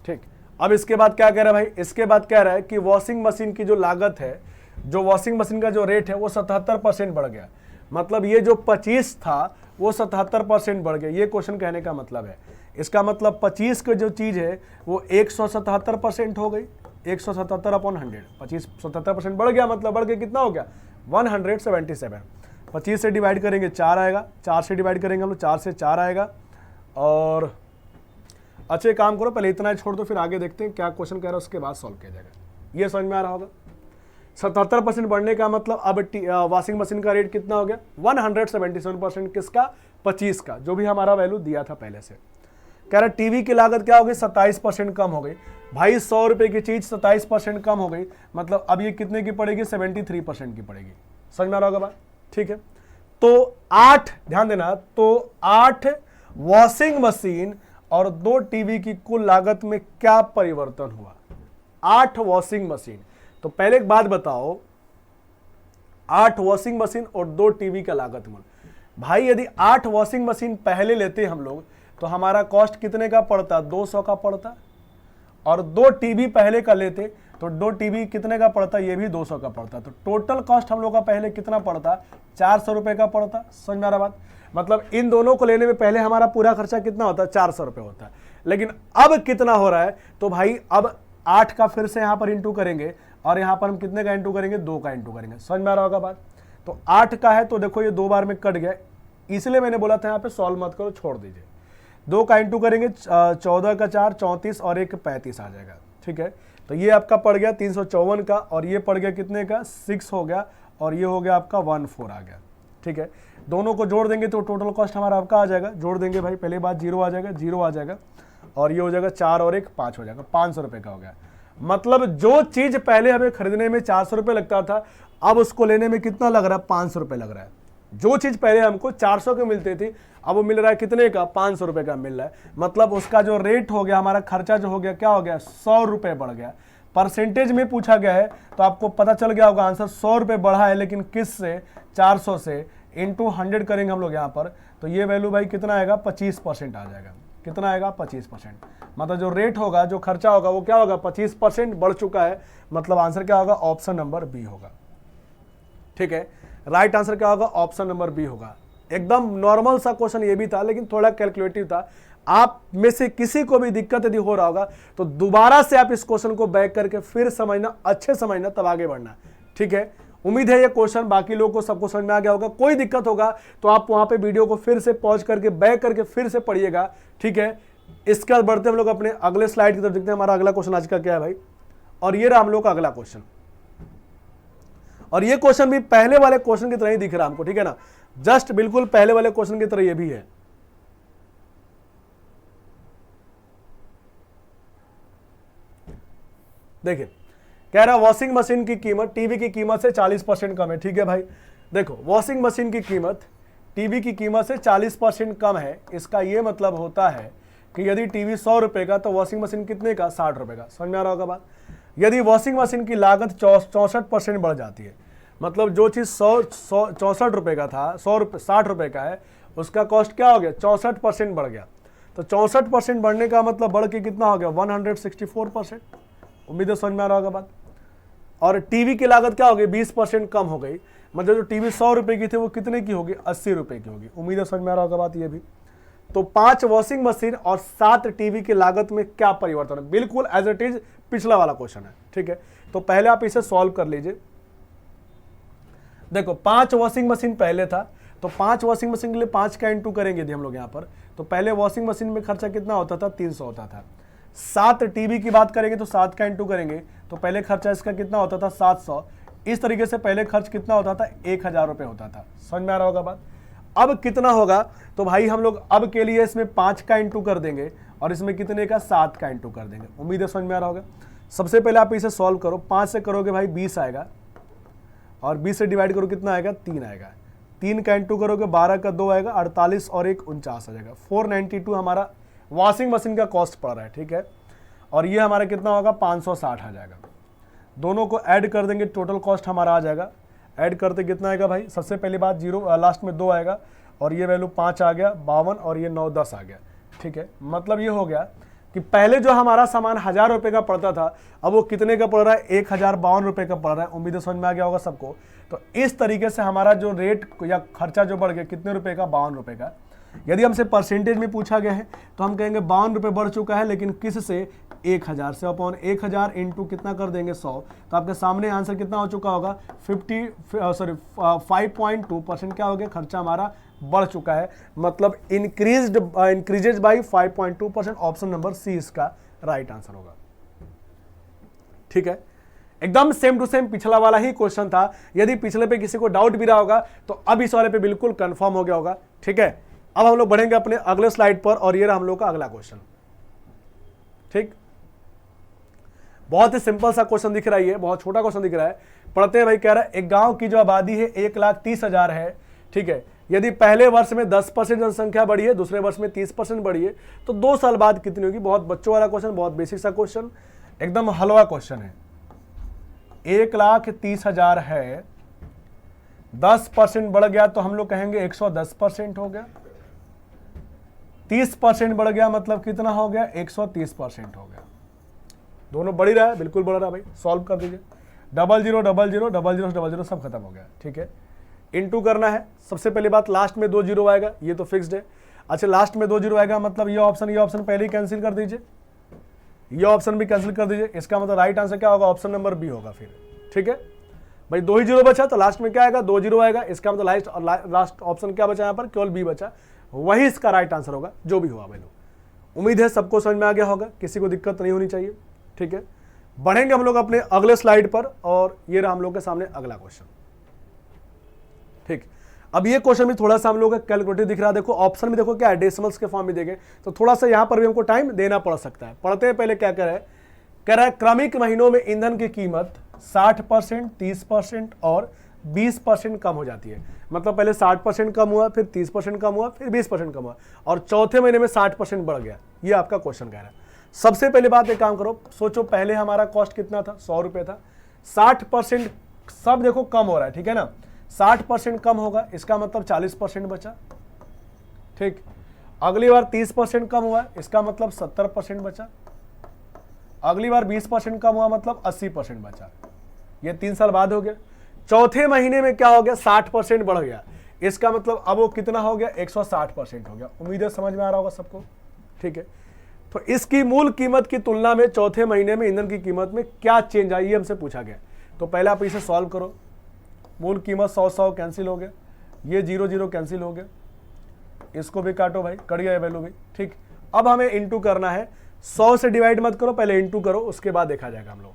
ठीक। अब इसके बाद क्या कह रहा है भाई? इसके बाद कह रहा है कि वॉशिंग मशीन की जो लागत है, जो वॉशिंग मशीन का जो रेट है वो 77% बढ़ गया। मतलब ये जो 25 था वो 77% बढ़ गया, ये क्वेश्चन कहने का मतलब है। इसका मतलब 25 की जो चीज़ है वो 177% हो गई, 177/100, 25 77% बढ़ गया, मतलब बढ़ के कितना हो गया? 177। 25 से डिवाइड करेंगे 4 आएगा, 4 से डिवाइड करेंगे हम लोग 4 से 4 आएगा। और अच्छे काम करो, पहले इतना ही छोड़ दो, फिर आगे देखते हैं क्या क्वेश्चन कह रहा है, उसके बाद सॉल्व किया जाएगा। ये समझ में आ रहा होगा। 77% बढ़ने का मतलब अब वॉशिंग मशीन का रेट कितना हो गया? 177%। किसका? 25 का, जो भी हमारा वैल्यू दिया था पहले से। कह रहा टीवी की लागत क्या हो गई? 27% कम हो गई। भाई 100 रुपये की चीज़ 27% कम हो गई, मतलब अब ये कितने की पड़ेगी? 73% की पड़ेगी। समझ में आ रहा होगा बात? ठीक है, तो 8, ध्यान देना, तो 8 वॉशिंग मशीन और 2 टीवी की कुल लागत में क्या परिवर्तन हुआ? 8 वॉशिंग मशीन। तो पहले एक बात बताओ, 8 वॉशिंग मशीन और 2 टीवी का लागत में, भाई यदि 8 वॉशिंग मशीन पहले लेते हम लोग तो हमारा कॉस्ट कितने का पड़ता? 200 का पड़ता। और 2 टीवी पहले का लेते तो 2 टीवी कितने का पड़ता? ये भी 200 का पड़ता। तो टोटल कॉस्ट हम लोग का पहले कितना पड़ता? 400 रुपये का पड़ता। समझ में आ रहा बात? मतलब इन दोनों को लेने में पहले हमारा पूरा खर्चा कितना होता है? 400 रुपये होता है। लेकिन अब कितना हो रहा है? तो भाई अब 8 का फिर से यहाँ पर इंटू करेंगे, और यहाँ पर हम कितने का इंटू करेंगे? 2 का इंटू करेंगे। समझ में आ रहा होगा बात? तो 8 का है तो देखो ये 2 बार में कट गया, इसलिए मैंने बोला था यहाँ पे सॉल्व मत करो, छोड़ दीजिए। 2 का इंटू करेंगे, 14 का 4 34 और 1 35 आ जाएगा। ठीक है, तो ये आपका पड़ गया 354 का, और ये पड़ गया कितने का? 6 हो गया, और ये हो गया आपका 14 आ गया। ठीक है, दोनों को जोड़ देंगे तो टोटल कॉस्ट हमारा आपका आ जाएगा। जोड़ देंगे भाई, पहले बात 0 आ जाएगा, 0 आ जाएगा, और ये हो जाएगा 4 और 1 5 हो जाएगा, 500 रुपये का हो गया। मतलब जो चीज़ पहले हमें खरीदने में 400 रुपये लगता था, अब उसको लेने में कितना लग रहा है? 500 रुपये लग रहा है। जो चीज़ पहले हमको 400 की मिलती थी, अब वो मिल रहा है कितने का? 500 रुपये का मिल रहा है। मतलब उसका जो रेट हो गया, हमारा खर्चा जो हो गया, क्या हो गया? 100 रुपये बढ़ गया। परसेंटेज में पूछा गया है तो आपको पता चल गया होगा आंसर 100 रुपये बढ़ा है, लेकिन किस से? 400 से। इंटू 100 करेंगे हम लोग यहाँ पर, तो ये वैल्यू भाई कितना आएगा? 25% आ जाएगा। कितना आएगा? 25%। मतलब जो रेट होगा, जो खर्चा होगा, वो क्या होगा? 25% बढ़ चुका है। मतलब आंसर क्या होगा? ऑप्शन नंबर बी होगा। ठीक है, राइट आंसर क्या होगा? ऑप्शन नंबर बी होगा। एकदम नॉर्मल सा क्वेश्चन ये भी था, लेकिन थोड़ा कैलकुलेटिव था। आप में से किसी को भी दिक्कत यदि हो रहा होगा तो दोबारा से आप इस क्वेश्चन को बैक करके फिर समझना, अच्छे समझना, तब आगे बढ़ना। ठीक है, उम्मीद है ये क्वेश्चन बाकी लोगों को सबको समझ में आ गया होगा। कोई दिक्कत होगा तो आप वहां पे वीडियो को फिर से पॉज करके बैक करके फिर से पढ़िएगा। ठीक है, इसके बाद बढ़ते हम लोग अपने अगले स्लाइड की तरफ देखते हैं। हमारा अगला क्वेश्चन आज का क्या है भाई? और ये रहा हम लोग का अगला क्वेश्चन, और ये क्वेश्चन भी पहले वाले क्वेश्चन की तरह ही दिख रहा है हमको। ठीक है ना, जस्ट बिल्कुल पहले वाले क्वेश्चन की तरह ये भी है। देखिए, कह रहा वॉशिंग मशीन की कीमत टीवी की कीमत से 40% कम है। ठीक है भाई, देखो वॉशिंग मशीन की कीमत टीवी की कीमत से 40% कम है। इसका ये मतलब होता है कि यदि टीवी 100 रुपये का तो वॉशिंग मशीन कितने का? 60 रुपये का। समझ में आ रहा होगा बात? यदि वॉशिंग मशीन की लागत 64% बढ़ जाती है, मतलब जो चीज़ 64 रुपये का था, 60 रुपये का है, उसका कॉस्ट क्या हो गया? 64% बढ़ गया। तो 64% बढ़ने का मतलब बढ़ के कितना हो गया? 164%। उम्मीद है समझ में आ रहा होगा बात? और टीवी की लागत क्या हो गई? 20% कम हो गई। मतलब जो टीवी 100 रुपए की थी वो कितने की होगी, 80 रुपए की होगी। उम्मीद है समझ में आ रहा होगा बात ये भी। तो 5 वॉशिंग मशीन और 7 टीवी की लागत में क्या परिवर्तन है, बिल्कुल एज इट इज पिछला वाला क्वेश्चन है, ठीक है। तो पहले आप इसे सॉल्व कर लीजिए। देखो 5 वॉशिंग मशीन पहले था, तो 5 वॉशिंग मशीन के लिए 5 का इंटू करेंगे यदि हम लोग यहाँ पर, तो पहले वॉशिंग मशीन में खर्चा कितना होता था, 300 होता था। 7 टीवी की बात करेंगे तो 7 का इंटू करेंगे तो पहले खर्चा इसका कितना होता था, 700। इस तरीके से पहले खर्च कितना होता था, 1000 रुपये होता था। समझ में आ रहा होगा बात। अब कितना होगा, तो भाई हम लोग अब के लिए इसमें 5 का इंटू कर देंगे और इसमें कितने का, 7 का इंटू कर देंगे। उम्मीद है समझ में आ रहा होगा। सबसे पहले आप इसे सॉल्व करो, 5 से करोगे भाई 20 आएगा, और 20 से डिवाइड करो कितना आएगा, 3 आएगा। 3 का इंटू करोगे 12 का 2 आएगा, 48 और 1 49 आ जाएगा। 492 हमारा वॉशिंग मशीन का कॉस्ट पड़ रहा है, ठीक है। और ये हमारा कितना होगा, 560 आ जाएगा। दोनों को ऐड कर देंगे, टोटल कॉस्ट हमारा आ जाएगा। ऐड करते कितना आएगा भाई, सबसे पहली बात 0 लास्ट में 2 आएगा, और ये वैल्यू 5 आ गया, 52, और ये 9 10 आ गया, ठीक है। मतलब ये हो गया कि पहले जो हमारा सामान 1000 रुपये का पड़ता था, अब वो कितने का पड़ रहा है, 1052 रुपये का पड़ रहा है। उम्मीद है समझ में आ गया होगा सबको। तो इस तरीके से हमारा जो रेट या खर्चा जो बढ़ गया, कितने रुपए का, 52 रुपये का। यदि हमसे परसेंटेज में पूछा गया है तो हम कहेंगे 52 रुपये बढ़ चुका है, लेकिन किस से, 1000 से। अपॉन 1000 इंटू कितना कर देंगे, 100। तो आपके सामने आंसर कितना हो चुका होगा, 5.2% क्या हो गया, खर्चा हमारा बढ़ चुका है। मतलब increases by 5.2%। Option number C इसका राइट आंसर होगा, ठीक है। एकदम सेम टू सेम पिछला वाला ही क्वेश्चन था। यदि पिछले पे किसी को डाउट भी रहा होगा तो अब इस वाले पे बिल्कुल कंफर्म हो गया होगा, ठीक है। अब हम लोग बढ़ेंगे अपने अगले स्लाइड पर, और ये रहा हम लोग का अगला क्वेश्चन, ठीक। बहुत ही सिंपल सा क्वेश्चन दिख रहा है, ये बहुत छोटा क्वेश्चन दिख रहा है। पढ़ते हैं भाई। कह रहा है एक गांव की जो आबादी है 1,30,000 है, ठीक है। यदि पहले वर्ष में 10% जनसंख्या बढ़ी है, दूसरे वर्ष में 30% बढ़ी है, तो 2 साल बाद कितनी होगी। बहुत बच्चों वाला क्वेश्चन, बहुत बेसिक सा क्वेश्चन, एकदम हलवा क्वेश्चन है। 1,30,000 है, 10% बढ़ गया तो हम लोग कहेंगे 110% हो गया। 30% बढ़ गया मतलब कितना हो गया, 130% हो गया। दोनों बढ़ ही रहा है, बिल्कुल बढ़ रहा है भाई। सॉल्व कर दीजिए। 00 00 00 00 00 सब खत्म हो गया, ठीक है। इंटू करना है। सबसे पहली बात, लास्ट में 2 जीरो आएगा, ये तो फिक्स्ड है। अच्छा, लास्ट में 2 जीरो आएगा मतलब ये ऑप्शन पहले ही कैंसिल कर दीजिए, ये ऑप्शन भी कैंसिल कर दीजिए। इसका मतलब राइट आंसर क्या होगा, ऑप्शन नंबर बी होगा फिर, ठीक है भाई। 2 ही जीरो बचा तो लास्ट में क्या आएगा, 2 जीरो आएगा। इसका मतलब लास्ट ऑप्शन क्या बचा यहाँ पर, केवल बी बचा, वही इसका राइट आंसर होगा, जो भी हुआ भाई लोग। उम्मीद है सबको समझ में आ गया होगा, किसी को दिक्कत नहीं होनी चाहिए, ठीक है। बढ़ेंगे हम लोग अपने अगले स्लाइड पर, और ये रहा हम लोग के सामने अगला क्वेश्चन, ठीक। अब ये क्वेश्चन भी थोड़ा सा हम लोग का कैलकुलेटिव दिख रहा है। देखो ऑप्शन में देखो क्या है, डेसिमल्स के फॉर्म में देंगे, तो थोड़ा सा यहाँ पर भी हमको टाइम देना पड़ सकता है। पढ़ते हैं पहले क्या कह रहा है क्रमिक महीनों में ईंधन की कीमत 60%, 30% और 20% कम हो जाती है। मतलब पहले 60% कम हुआ, फिर 30% कम हुआ, फिर 20% कम हुआ, और चौथे महीने में 60% बढ़ गया। ये आपका क्वेश्चन कह रहा है। सबसे पहले बात, एक काम करो, सोचो पहले हमारा कॉस्ट कितना था, 100 रुपये था। 60% सब देखो कम हो रहा है, ठीक है ना। 60% कम होगा, इसका मतलब 40% बचा, ठीक। अगली बार 30% कम हुआ, इसका मतलब 70% बचा। अगली बार 20% कम हुआ, मतलब 80% बचा। ये 3 साल बाद हो गया। चौथे महीने में क्या हो गया, 60% बढ़ गया, इसका मतलब अब वो कितना हो गया, 160% हो गया। उम्मीद है समझ में आ रहा होगा सबको, ठीक है। तो इसकी मूल कीमत की तुलना में चौथे महीने में ईंधन की कीमत में क्या चेंज आई, ये हमसे पूछा गया। तो पहले आप इसे सॉल्व करो। मूल कीमत 100 कैंसिल हो गया, ये 0 0 कैंसिल हो गया, इसको भी काटो भाई, कट गया वैल्यू भी, ठीक। अब हमें इंटू करना है। 100 से डिवाइड मत करो, पहले इंटू करो, उसके बाद देखा जाएगा हम लोग।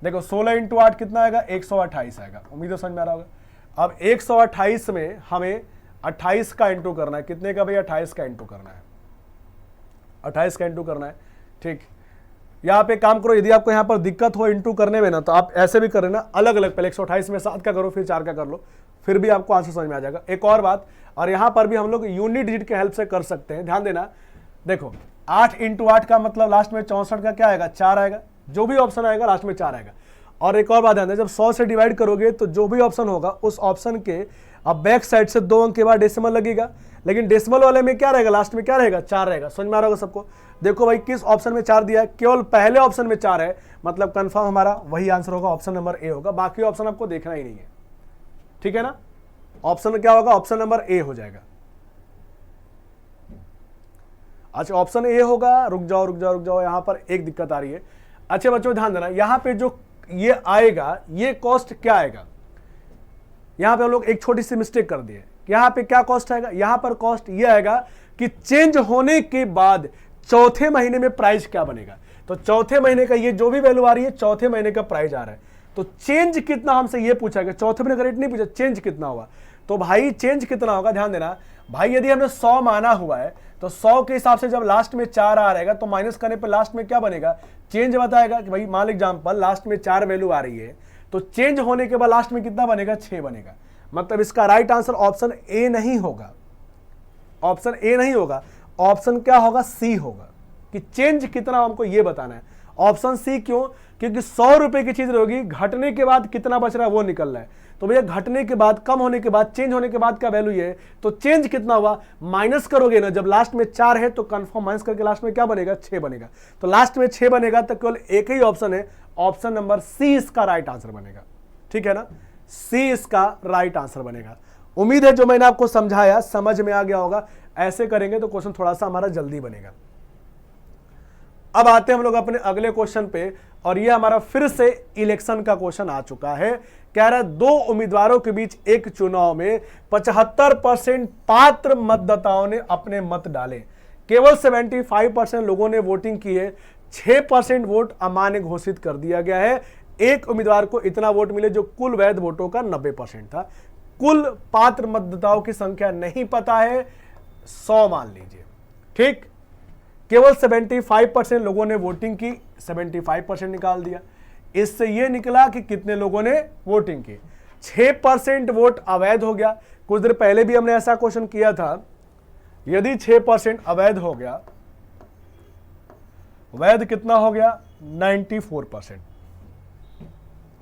देखो 16 इंटू 8 कितना आएगा, 128 आएगा। उम्मीद है समझ में आ रहा होगा। अब 128 में हमें 28 का इंटू करना है। कितने का भाई, 28 का इंटू करना है, 28 का इंटू करना है, ठीक। यहाँ पे काम करो, यदि आपको यहाँ पर दिक्कत हो इंटू करने में ना, तो आप ऐसे भी कर लेना, अलग अलग। पहले 128 में 7 का करो, फिर 4 का कर लो, फिर भी आपको आंसर समझ में आ जाएगा। एक और बात, और यहाँ पर भी हम लोग यूनिट डिजिट के हेल्प से कर सकते हैं, ध्यान देना। देखो 8 इंटू 8 का मतलब लास्ट में 64 का क्या आएगा, 4 आएगा। जो भी ऑप्शन आएगा लास्ट में 4 आएगा। और एक और बात ध्यान दें, जब 100 से डिवाइड करोगे तो जो भी ऑप्शन होगा उस ऑप्शन के अब बैक साइड से 2 अंक के बाद डेसिमल लगेगा, लेकिन डेसिमल वाले में क्या रहेगा, लास्ट में क्या रहेगा, 4 रहेगा। समझ में आ रहा होगा सबको। देखो भाई किस ऑप्शन में 4 दिया है, केवल पहले ऑप्शन में 4 है, मतलब कंफर्म हमारा वही आंसर होगा, ऑप्शन नंबर ए होगा। बाकी ऑप्शन आपको देखना ही नहीं है, ठीक है ना। ऑप्शन क्या होगा, ऑप्शन नंबर ए हो जाएगा। अच्छा ऑप्शन ए होगा। रुक जाओ, यहां पर एक दिक्कत आ रही है। अच्छा बच्चों ध्यान देना, यहां पे जो ये आएगा ये कॉस्ट क्या आएगा, यहां पे हम लोग एक छोटी सी मिस्टेक कर दिए। यहां पे क्या कॉस्ट आएगा, यहां पर कॉस्ट ये आएगा कि चेंज होने के बाद चौथे महीने में प्राइस क्या बनेगा। तो चौथे महीने का ये जो भी वैल्यू आ रही है, चौथे महीने का प्राइस आ रहा है। तो चेंज कितना हमसे ये पूछा गया, चौथे महीने का रेट नहीं पूछा, चेंज कितना होगा। तो भाई चेंज कितना होगा, ध्यान देना भाई, यदि हमने 100 माना हुआ है तो 100 के हिसाब से जब लास्ट में 4 आ रहेगा तो माइनस करने पर लास्ट में क्या बनेगा, चेंज बताएगा कि भाई मान एग्जांपल लास्ट में 4 वैल्यू आ रही है तो चेंज होने के बाद लास्ट में कितना बनेगा, 6 बनेगा। मतलब इसका राइट आंसर ऑप्शन ए नहीं होगा, ऑप्शन ए नहीं होगा। ऑप्शन क्या होगा, सी होगा कि चेंज कितना हमको ये बताना है। ऑप्शन सी क्यों, क्योंकि 100 रुपए की चीज रहेगी, घटने के बाद कितना बच रहा है वो निकल रहा है। तो भैया घटने के बाद, कम होने के बाद, चेंज होने के बाद क्या वैल्यू है, तो चेंज कितना हुआ माइनस करोगे ना, जब लास्ट में 4 है तो कंफर्म माइनस करके लास्ट में क्या बनेगा, 6 बनेगा। तो लास्ट में 6 बनेगा तो केवल एक ही ऑप्शन है, ऑप्शन नंबर सी इसका राइट आंसर बनेगा। ठीक है ना, सी इसका राइट आंसर बनेगा। उम्मीद है जो मैंने आपको समझाया समझ में आ गया होगा। ऐसे करेंगे तो क्वेश्चन थोड़ा सा हमारा जल्दी बनेगा। अब आते हैं हम लोग अपने अगले क्वेश्चन पे, और ये हमारा फिर से इलेक्शन का क्वेश्चन आ चुका है। कह रहा है 2 उम्मीदवारों के बीच एक चुनाव में 75% पात्र मतदाताओं ने अपने मत डाले, केवल 75% लोगों ने वोटिंग की है, 6% वोट अमान्य घोषित कर दिया गया है। एक उम्मीदवार को इतना वोट मिले जो कुल वैध वोटों का 90% था। कुल पात्र मतदाताओं की संख्या नहीं पता है, 100 मान लीजिए। ठीक, केवल 75% लोगों ने वोटिंग की, 75% निकाल दिया। इससे यह निकला कि कितने लोगों ने वोटिंग की, 6% वोट अवैध हो गया। कुछ देर पहले भी हमने ऐसा क्वेश्चन किया था, यदि 6% अवैध हो गया, वैध कितना हो गया, 94%।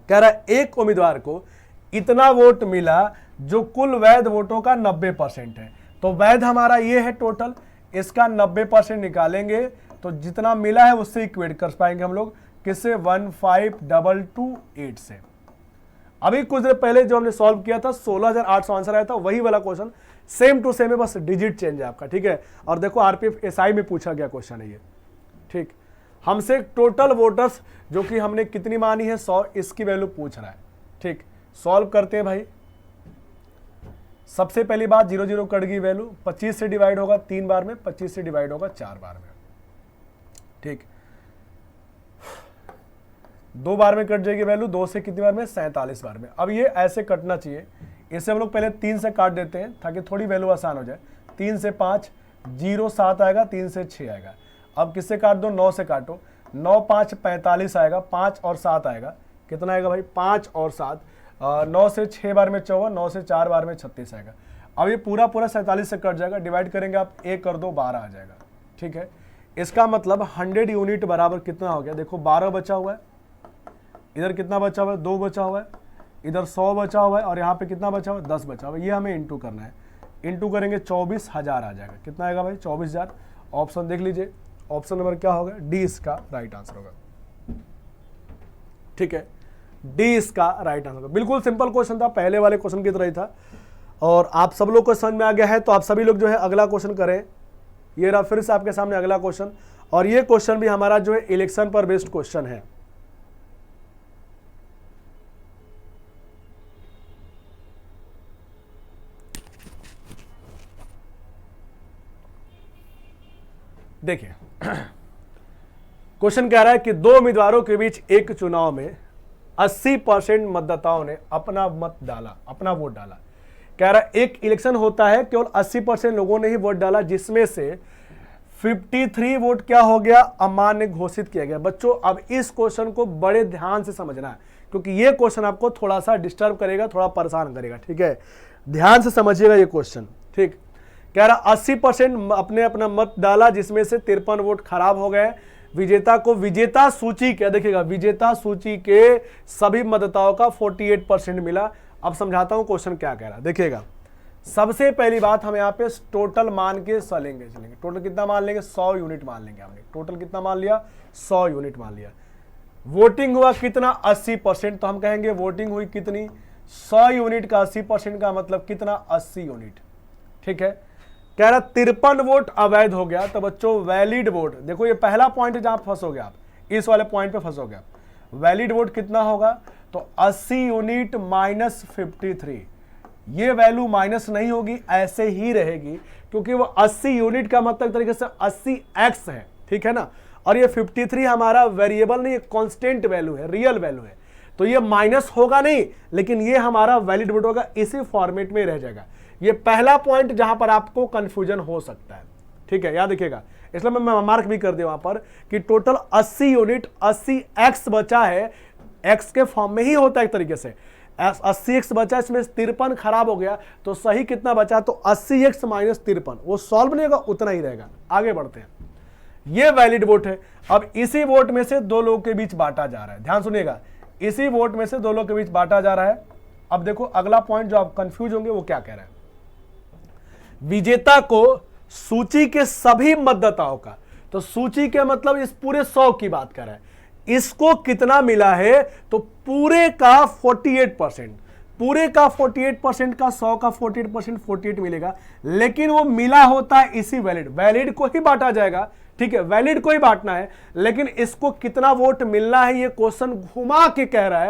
कह रहा है एक उम्मीदवार को इतना वोट मिला जो कुल वैध वोटों का 90% है। तो वैध हमारा ये है टोटल, इसका 90% निकालेंगे तो जितना मिला है उससे इक्वेट कर पाएंगे हम लोग, किससे, 15228 से। अभी कुछ देर पहले जो हमने सॉल्व किया था 16800 आंसर आया था, वही वाला क्वेश्चन सेम टू सेम है, बस डिजिट चेंज है आपका। ठीक है, और देखो आरपीएफ एसआई में पूछा गया क्वेश्चन है ये। ठीक, हमसे टोटल वोटर्स जो कि हमने कितनी मानी है 100, इसकी वैल्यू पूछ रहा है। ठीक, सॉल्व करते हैं भाई। सबसे पहली बात 0 0 कट गई वैल्यू, 25 से डिवाइड होगा 3 बार में, 25 से डिवाइड होगा 4 बार में। ठीक, 2 बार में कट जाएगी वैल्यू, 2 से कितनी बार में, 47 बार में। अब ये ऐसे कटना चाहिए, इसे हम लोग पहले 3 से काट देते हैं ताकि थोड़ी वैल्यू आसान हो जाए। 3 से 5 0 7 आएगा, 3 से 6 आएगा। अब किससे काट दो, 9 से काटो, 9 5 45 आएगा, 5 और 7 आएगा, कितना आएगा भाई, 5 और 7, 9 से 6 बार में 54, 9 से 4 बार में 36 आएगा। अब ये पूरा 47 से कट जाएगा, डिवाइड करेंगे आप 1 कर दो 12 आ जाएगा। ठीक है, इसका मतलब 100 यूनिट बराबर कितना हो गया, देखो 12 बचा हुआ है, इधर कितना बचा हुआ है, 2 बचा हुआ है, इधर 100 बचा हुआ है, और यहाँ पे कितना बचा हुआ है, 10 बचा हुआ है। ये हमें इंटू करना है, इंटू करेंगे 24,000 आ जाएगा। कितना आएगा भाई, 24,000। ऑप्शन देख लीजिए, ऑप्शन नंबर क्या होगा, डी इसका राइट आंसर होगा। ठीक है, डी इसका राइट आंसर होगा। बिल्कुल सिंपल क्वेश्चन था, पहले वाले क्वेश्चन की तरह ही था, और आप सब लोग को समझ में आ गया है। तो आप सभी लोग जो है अगला क्वेश्चन करें। ये रहा फिर से आपके सामने अगला क्वेश्चन, और ये क्वेश्चन भी हमारा जो है इलेक्शन पर बेस्ड क्वेश्चन है। देखिए क्वेश्चन कह रहा है कि 2 उम्मीदवारों के बीच एक चुनाव में 80% मतदाताओं ने अपना मत डाला, अपना वोट डाला। कह रहा है एक इलेक्शन होता है, केवल 80% लोगों ने ही वोट डाला, जिसमें से 53 वोट क्या हो गया, अमान्य घोषित किया गया। बच्चों अब इस क्वेश्चन को बड़े ध्यान से समझना है, क्योंकि ये क्वेश्चन आपको थोड़ा सा डिस्टर्ब करेगा, थोड़ा परेशान करेगा। ठीक है, ध्यान से समझिएगा ये क्वेश्चन। ठीक, कह रहा 80% अपने अपना मत डाला, जिसमें से 53 वोट खराब हो गए। विजेता को विजेता सूची, क्या देखिएगा, विजेता सूची के सभी मतदाताओं का 48% मिला। अब समझाता हूं क्वेश्चन क्या कह रहा है, देखिएगा। सबसे पहली बात हम यहाँ पे टोटल मान के चलेंगे। टोटल कितना मान लेंगे, 100 यूनिट मान लेंगे। हमने टोटल कितना मान लिया, 100 यूनिट मान लिया। वोटिंग हुआ कितना, 80%, तो हम कहेंगे वोटिंग हुई कितनी, 100 यूनिट का 80% का मतलब कितना, 80 यूनिट। ठीक है, कह रहा 53 वोट अवैध हो गया। तो बच्चों वैलिड वोट, देखो ये पहला पॉइंट है जहां फंसोगे आप, इस वाले पॉइंट पे फंसोगे आप। वैलिड वोट कितना होगा, तो 80 यूनिट माइनस 53। ये वैल्यू माइनस नहीं होगी, ऐसे ही रहेगी, क्योंकि वो 80 यूनिट का मतलब तरीके से 80x है। ठीक है ना, और ये 53 हमारा वेरिएबल नहीं, कांस्टेंट वैल्यू है, रियल वैल्यू है, तो ये माइनस होगा नहीं, लेकिन ये हमारा वैलिड वोट होगा, इसी फॉर्मेट में रह जाएगा। ये पहला पॉइंट जहां पर आपको कंफ्यूजन हो सकता है। ठीक है, याद रखिएगा, इसलिए मैं मार्क भी कर दिया वहां पर कि टोटल 80 यूनिट 80x बचा है, x के फॉर्म में ही होता है एक तरीके से। 80x बचा, इसमें 53 खराब हो गया, तो सही कितना बचा, तो 80x माइनस 53, वो सॉल्व नहीं होगा, उतना ही रहेगा। आगे बढ़ते हैं, ये वैलिड वोट है। अब इसी वोट में से दो लोगों के बीच बांटा जा रहा है, ध्यान सुनिएगा, इसी वोट में से दो लोगों के बीच बांटा जा रहा है। अब देखो अगला पॉइंट जो आप कंफ्यूज होंगे वो क्या कह रहा है, विजेता को सूची के सभी मतदाताओं का, तो सूची के मतलब इस पूरे 100 की बात कर रहा है, इसको कितना मिला है, तो पूरे का 48%, पूरे का 48% का 100 का 48% 48 मिलेगा, लेकिन वो मिला होता है इसी वैलिड को ही बांटा जाएगा। ठीक है, वैलिड को ही बांटना है, लेकिन इसको कितना वोट मिलना है, ये क्वेश्चन घुमा के कह रहा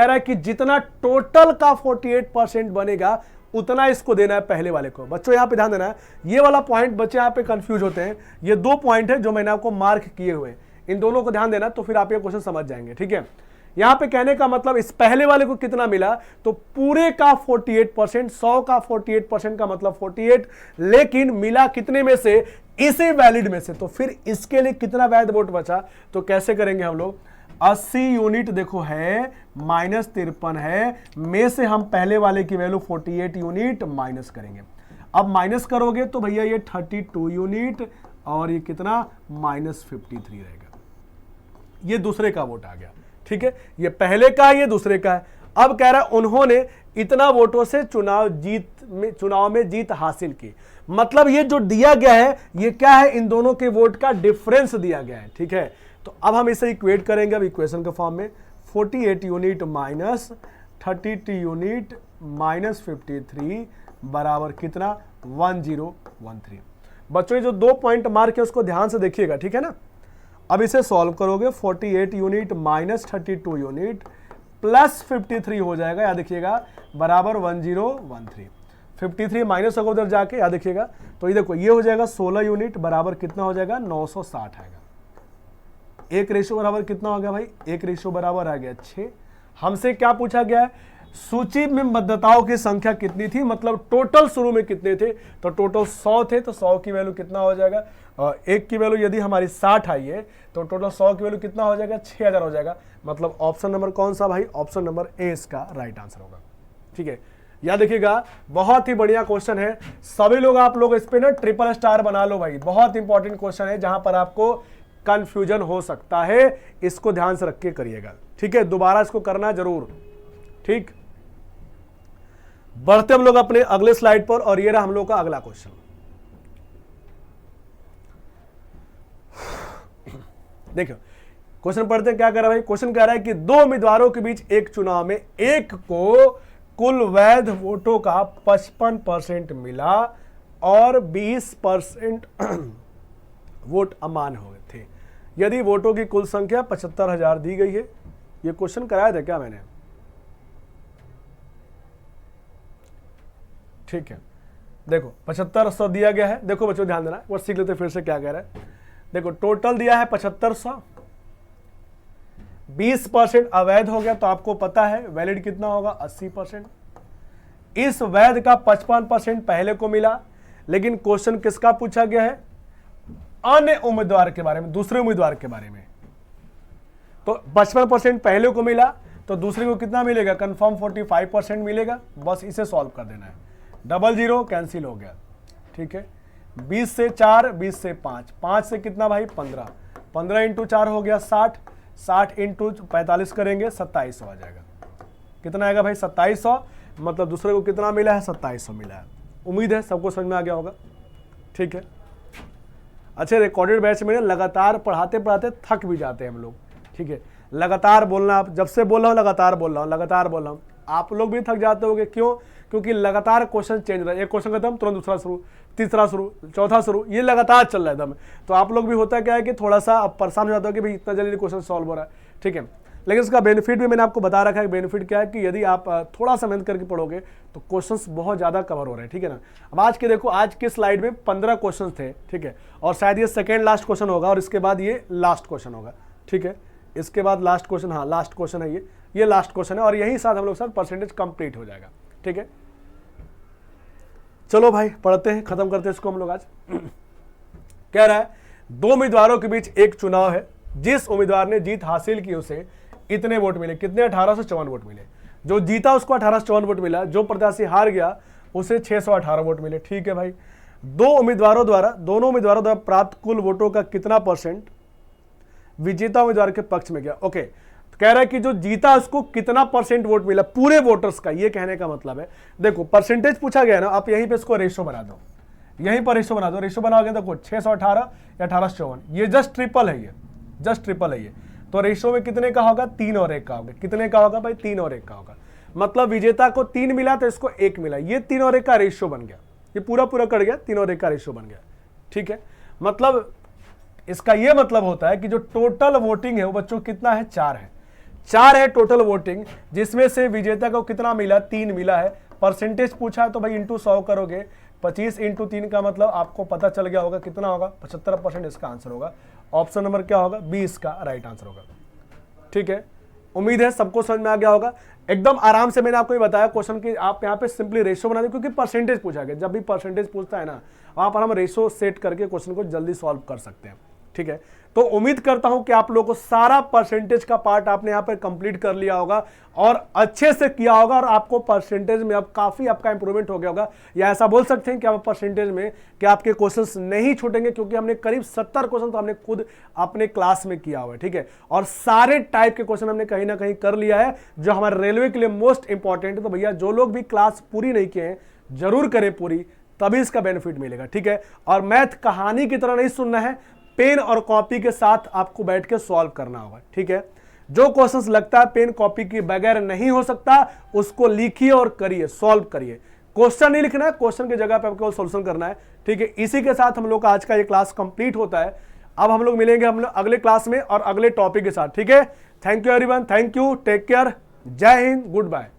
है कि जितना टोटल का 48% बनेगा उतना इसको देना है पहले वाले को। बच्चों यहां पे ध्यान देना है, ये वाला पॉइंट बच्चे यहां पे कंफ्यूज होते हैं। ये दो पॉइंट है जो मैंने आपको मार्क किए हुए, इन दोनों को ध्यान देना, तो फिर आप ये क्वेश्चन समझ जाएंगे। ठीक है, यहां पे कहने का मतलब इस पहले वाले को कितना मिला, तो पूरे का 48%, 100 का 48% का मतलब 48, लेकिन मिला कितने में से, इसी वैलिड में से। तो फिर इसके लिए कितना वैध वोट बचा, तो कैसे करेंगे हम लोग, 80 यूनिट देखो है माइनस 53 है, में से हम पहले वाले की वैल्यू 48 यूनिट माइनस करेंगे। अब माइनस करोगे तो भैया ये 32 यूनिट और ये कितना माइनस 53 रहेगा। ये दूसरे का वोट आ गया। ठीक है, ये पहले का है, ये दूसरे का है। अब कह रहा है उन्होंने इतना वोटों से चुनाव में जीत हासिल की, मतलब ये जो दिया गया है ये क्या है, इन दोनों के वोट का डिफरेंस दिया गया है। ठीक है, तो अब हम इसे इक्वेट करेंगे अब इक्वेशन के फॉर्म में, 48 यूनिट माइनस 32 यूनिट माइनस 53 बराबर कितना, 1013। बच्चों ये जो दो पॉइंट मार्क है उसको ध्यान से देखिएगा। ठीक है ना, अब इसे सॉल्व करोगे, 48 यूनिट माइनस 32 यूनिट प्लस 53 हो जाएगा, याद देखिएगा, बराबर 1013। 53 माइनस होगा उधर जाके, याद देखिएगा, तो ये देखो ये हो जाएगा 16 यूनिट बराबर कितना हो जाएगा, 960 आएगा। एक रेशो बराबर कितना हो गया भाई, एक रेशो बराबर आ गया 6। हमसे क्या पूछा गया है, सूची में मतदाताओं की संख्या कितनी थी, मतलब टोटल शुरू में कितने थे, तो टोटल 100 थे, तो 100 की वैल्यू कितना हो जाएगा, एक की वैल्यू यदि हमारी 60 आई है तो टोटल 100 की वैल्यू कितना हो जाएगा, 6000 हो जाएगा। मतलब ऑप्शन नंबर कौन सा भाई, ऑप्शन नंबर ए इसका राइट आंसर होगा। ठीक है, याद देखिएगा, बहुत ही बढ़िया क्वेश्चन है, सभी लोग आप लोग इस पे ना ट्रिपल स्टार बना लो भाई, बहुत इंपॉर्टेंट क्वेश्चन है जहां पर आपको कंफ्यूजन हो सकता है, इसको ध्यान से रख के करिएगा। ठीक है, दोबारा इसको करना जरूर। ठीक, बढ़ते हम लोग अपने अगले स्लाइड पर, और ये रहा हम लोग का अगला क्वेश्चन। देखो क्वेश्चन पढ़ते हैं, क्या कर रहा है भाई, क्वेश्चन कह रहा है कि दो उम्मीदवारों के बीच एक चुनाव में एक को कुल वैध वोटों का 55% मिला और 20% वोट अमान्य हो गए थे, यदि वोटों की कुल संख्या 75,000 दी गई है। ये क्वेश्चन कराया था क्या मैंने, ठीक है, देखो 7500 दिया गया है। देखो बच्चों ध्यान देना, वो सीख लेते फिर से क्या कह रहा है। देखो टोटल दिया है 7500, 20% अवैध हो गया, तो आपको पता है वैलिड कितना होगा, 80%। इस वैध का 55% पहले को मिला, लेकिन क्वेश्चन किसका पूछा गया है, अन्य उम्मीदवार के बारे में, दूसरे उम्मीदवार के बारे में। तो 55% पहले को मिला, तो दूसरे को कितना मिलेगा, कंफर्म 45% मिलेगा। बस इसे सॉल्व कर देना है, 00 कैंसिल हो गया। ठीक है, 20 से 4, 20 से 5, 5 से कितना भाई 15, 15 इंटू 4 हो गया 60, 60 इंटू 45 करेंगे 2700 आ जाएगा। कितना आएगा भाई 2700, मतलब दूसरे को कितना मिला है, 2700 मिला है। उम्मीद है सबको समझ में आ गया होगा। ठीक है, अच्छे रिकॉर्डेड बैच में लगातार पढ़ाते पढ़ाते थक भी जाते हैं हम लोग। ठीक है, लगातार बोलना, आप जब से बोल रहा हूँ लगातार बोल रहा हूँ, लगातार बोल रहा हूँ, आप लोग भी थक जाते होगे, क्यों? क्योंकि लगातार क्वेश्चन चेंज रहा है, एक क्वेश्चन खत्म तुरंत दूसरा शुरू, तीसरा शुरू, चौथा शुरू, ये लगातार चल रहा है एकदम। तो आप लोग भी होता क्या है कि थोड़ा सा आप परेशान हो जाते हो कि भाई इतना जल्दी क्वेश्चन सॉल्व हो रहा है, ठीक है। लेकिन इसका बेनिफिट भी मैंने आपको बता रखा है। बेनिफिट क्या है कि यदि आप थोड़ा सा मेहनत करके पढ़ोगे तो क्वेश्चंस बहुत ज़्यादा कवर हो रहे हैं, ठीक है ना। अब आज के देखो, आज के स्लाइड में 15 क्वेश्चन थे, ठीक है, और शायद ये सेकेंड लास्ट क्वेश्चन होगा और इसके बाद ये लास्ट क्वेश्चन होगा, ठीक है। इसके बाद लास्ट क्वेश्चन, हाँ लास्ट क्वेश्चन है ये लास्ट क्वेश्चन है, और यही साथ हम लोग साथ परसेंटेज कंप्लीट हो जाएगा, ठीक है। चलो भाई पढ़ते हैं, खत्म करते हैं इसको हम लोग आज। कह रहा है 2 उम्मीदवारों के बीच एक चुनाव है, जिस उम्मीदवार ने जीत हासिल की उसे इतने वोट मिले, कितने? 1854 वोट मिले। जो जीता उसको 1854 वोट मिला, जो प्रत्याशी हार गया उसे 618 वोट मिले, ठीक है भाई। दोनों उम्मीदवारों द्वारा प्राप्त कुल वोटों का कितना परसेंट विजेता उम्मीदवार के पक्ष में गया? ओके, तो कह रहा है कि जो जीता उसको कितना परसेंट वोट मिला पूरे वोटर्स का, ये कहने का मतलब है। देखो परसेंटेज पूछा गया ना, आप यहीं पे इसको रेशो बना दो, यहीं पर रेशो बना दो। रेशो बनाओगे तो कुछ 618 या 1854, ये जस्ट ट्रिपल है, ये जस्ट ट्रिपल है ये। तो रेशो में कितने का होगा? 3 और 1 का होगा। कितने का होगा भाई? 3 और 1 का होगा। मतलब विजेता को 3 मिला तो इसको 1 मिला, ये 3 और 1 का रेशो बन गया, ये पूरा कट गया, 3 और 1 का रेशो बन गया, ठीक है। मतलब इसका ये मतलब होता है कि जो टोटल वोटिंग है वो बच्चों कितना है? 4 है। 4 है टोटल वोटिंग, जिसमें से विजेता को कितना मिला? 3 मिला है। परसेंटेज पूछा है तो भाई इंटू 100 करोगे, 25 इंटू 3 का मतलब आपको पता चल गया होगा कितना होगा? 75% इसका आंसर होगा। ऑप्शन नंबर क्या होगा? 20 का राइट आंसर होगा, ठीक है। उम्मीद है सबको समझ में आ गया होगा। एकदम आराम से मैंने आपको ये बताया क्वेश्चन की, आप यहाँ पे सिंपली रेशो बना दें, क्योंकि परसेंटेज पूछा गया। जब भी परसेंटेज पूछता है ना, वहाँ पर हम रेशो सेट करके क्वेश्चन को जल्दी सॉल्व कर सकते हैं, ठीक है। तो उम्मीद करता हूं कि आप लोगों को सारा परसेंटेज का पार्ट आपने यहां पर कंप्लीट कर लिया होगा और अच्छे से किया होगा, और आपको परसेंटेज में अब काफी आपका इंप्रूवमेंट हो गया होगा। या ऐसा बोल सकते हैं कि आप परसेंटेज में कि आपके क्वेश्चंस नहीं छूटेंगे, क्योंकि हमने करीब 70 क्वेश्चन तो हमने खुद अपने क्लास में किया हुआ है, ठीक है। और सारे टाइप के क्वेश्चन हमने कहीं ना कहीं कर लिया है, जो हमारे रेलवे के लिए मोस्ट इंपॉर्टेंट है। तो भैया जो लोग भी क्लास पूरी नहीं किए हैं जरूर करें पूरी, तभी इसका बेनिफिट मिलेगा, ठीक है। और मैथ कहानी की तरह नहीं सुनना है, पेन और कॉपी के साथ आपको बैठ के सॉल्व करना होगा, ठीक है। जो क्वेश्चंस लगता है पेन कॉपी के बगैर नहीं हो सकता, उसको लिखिए और करिए, सॉल्व करिए। क्वेश्चन नहीं लिखना है, क्वेश्चन की जगह पे आपको सॉल्यूशन करना है, ठीक है। इसी के साथ हम लोग का आज का ये क्लास कंप्लीट होता है। अब हम लोग मिलेंगे हम लोग अगले क्लास में और अगले टॉपिक के साथ, ठीक है। Thank you everyone, thank you, take care, जय हिंद, गुड बाय।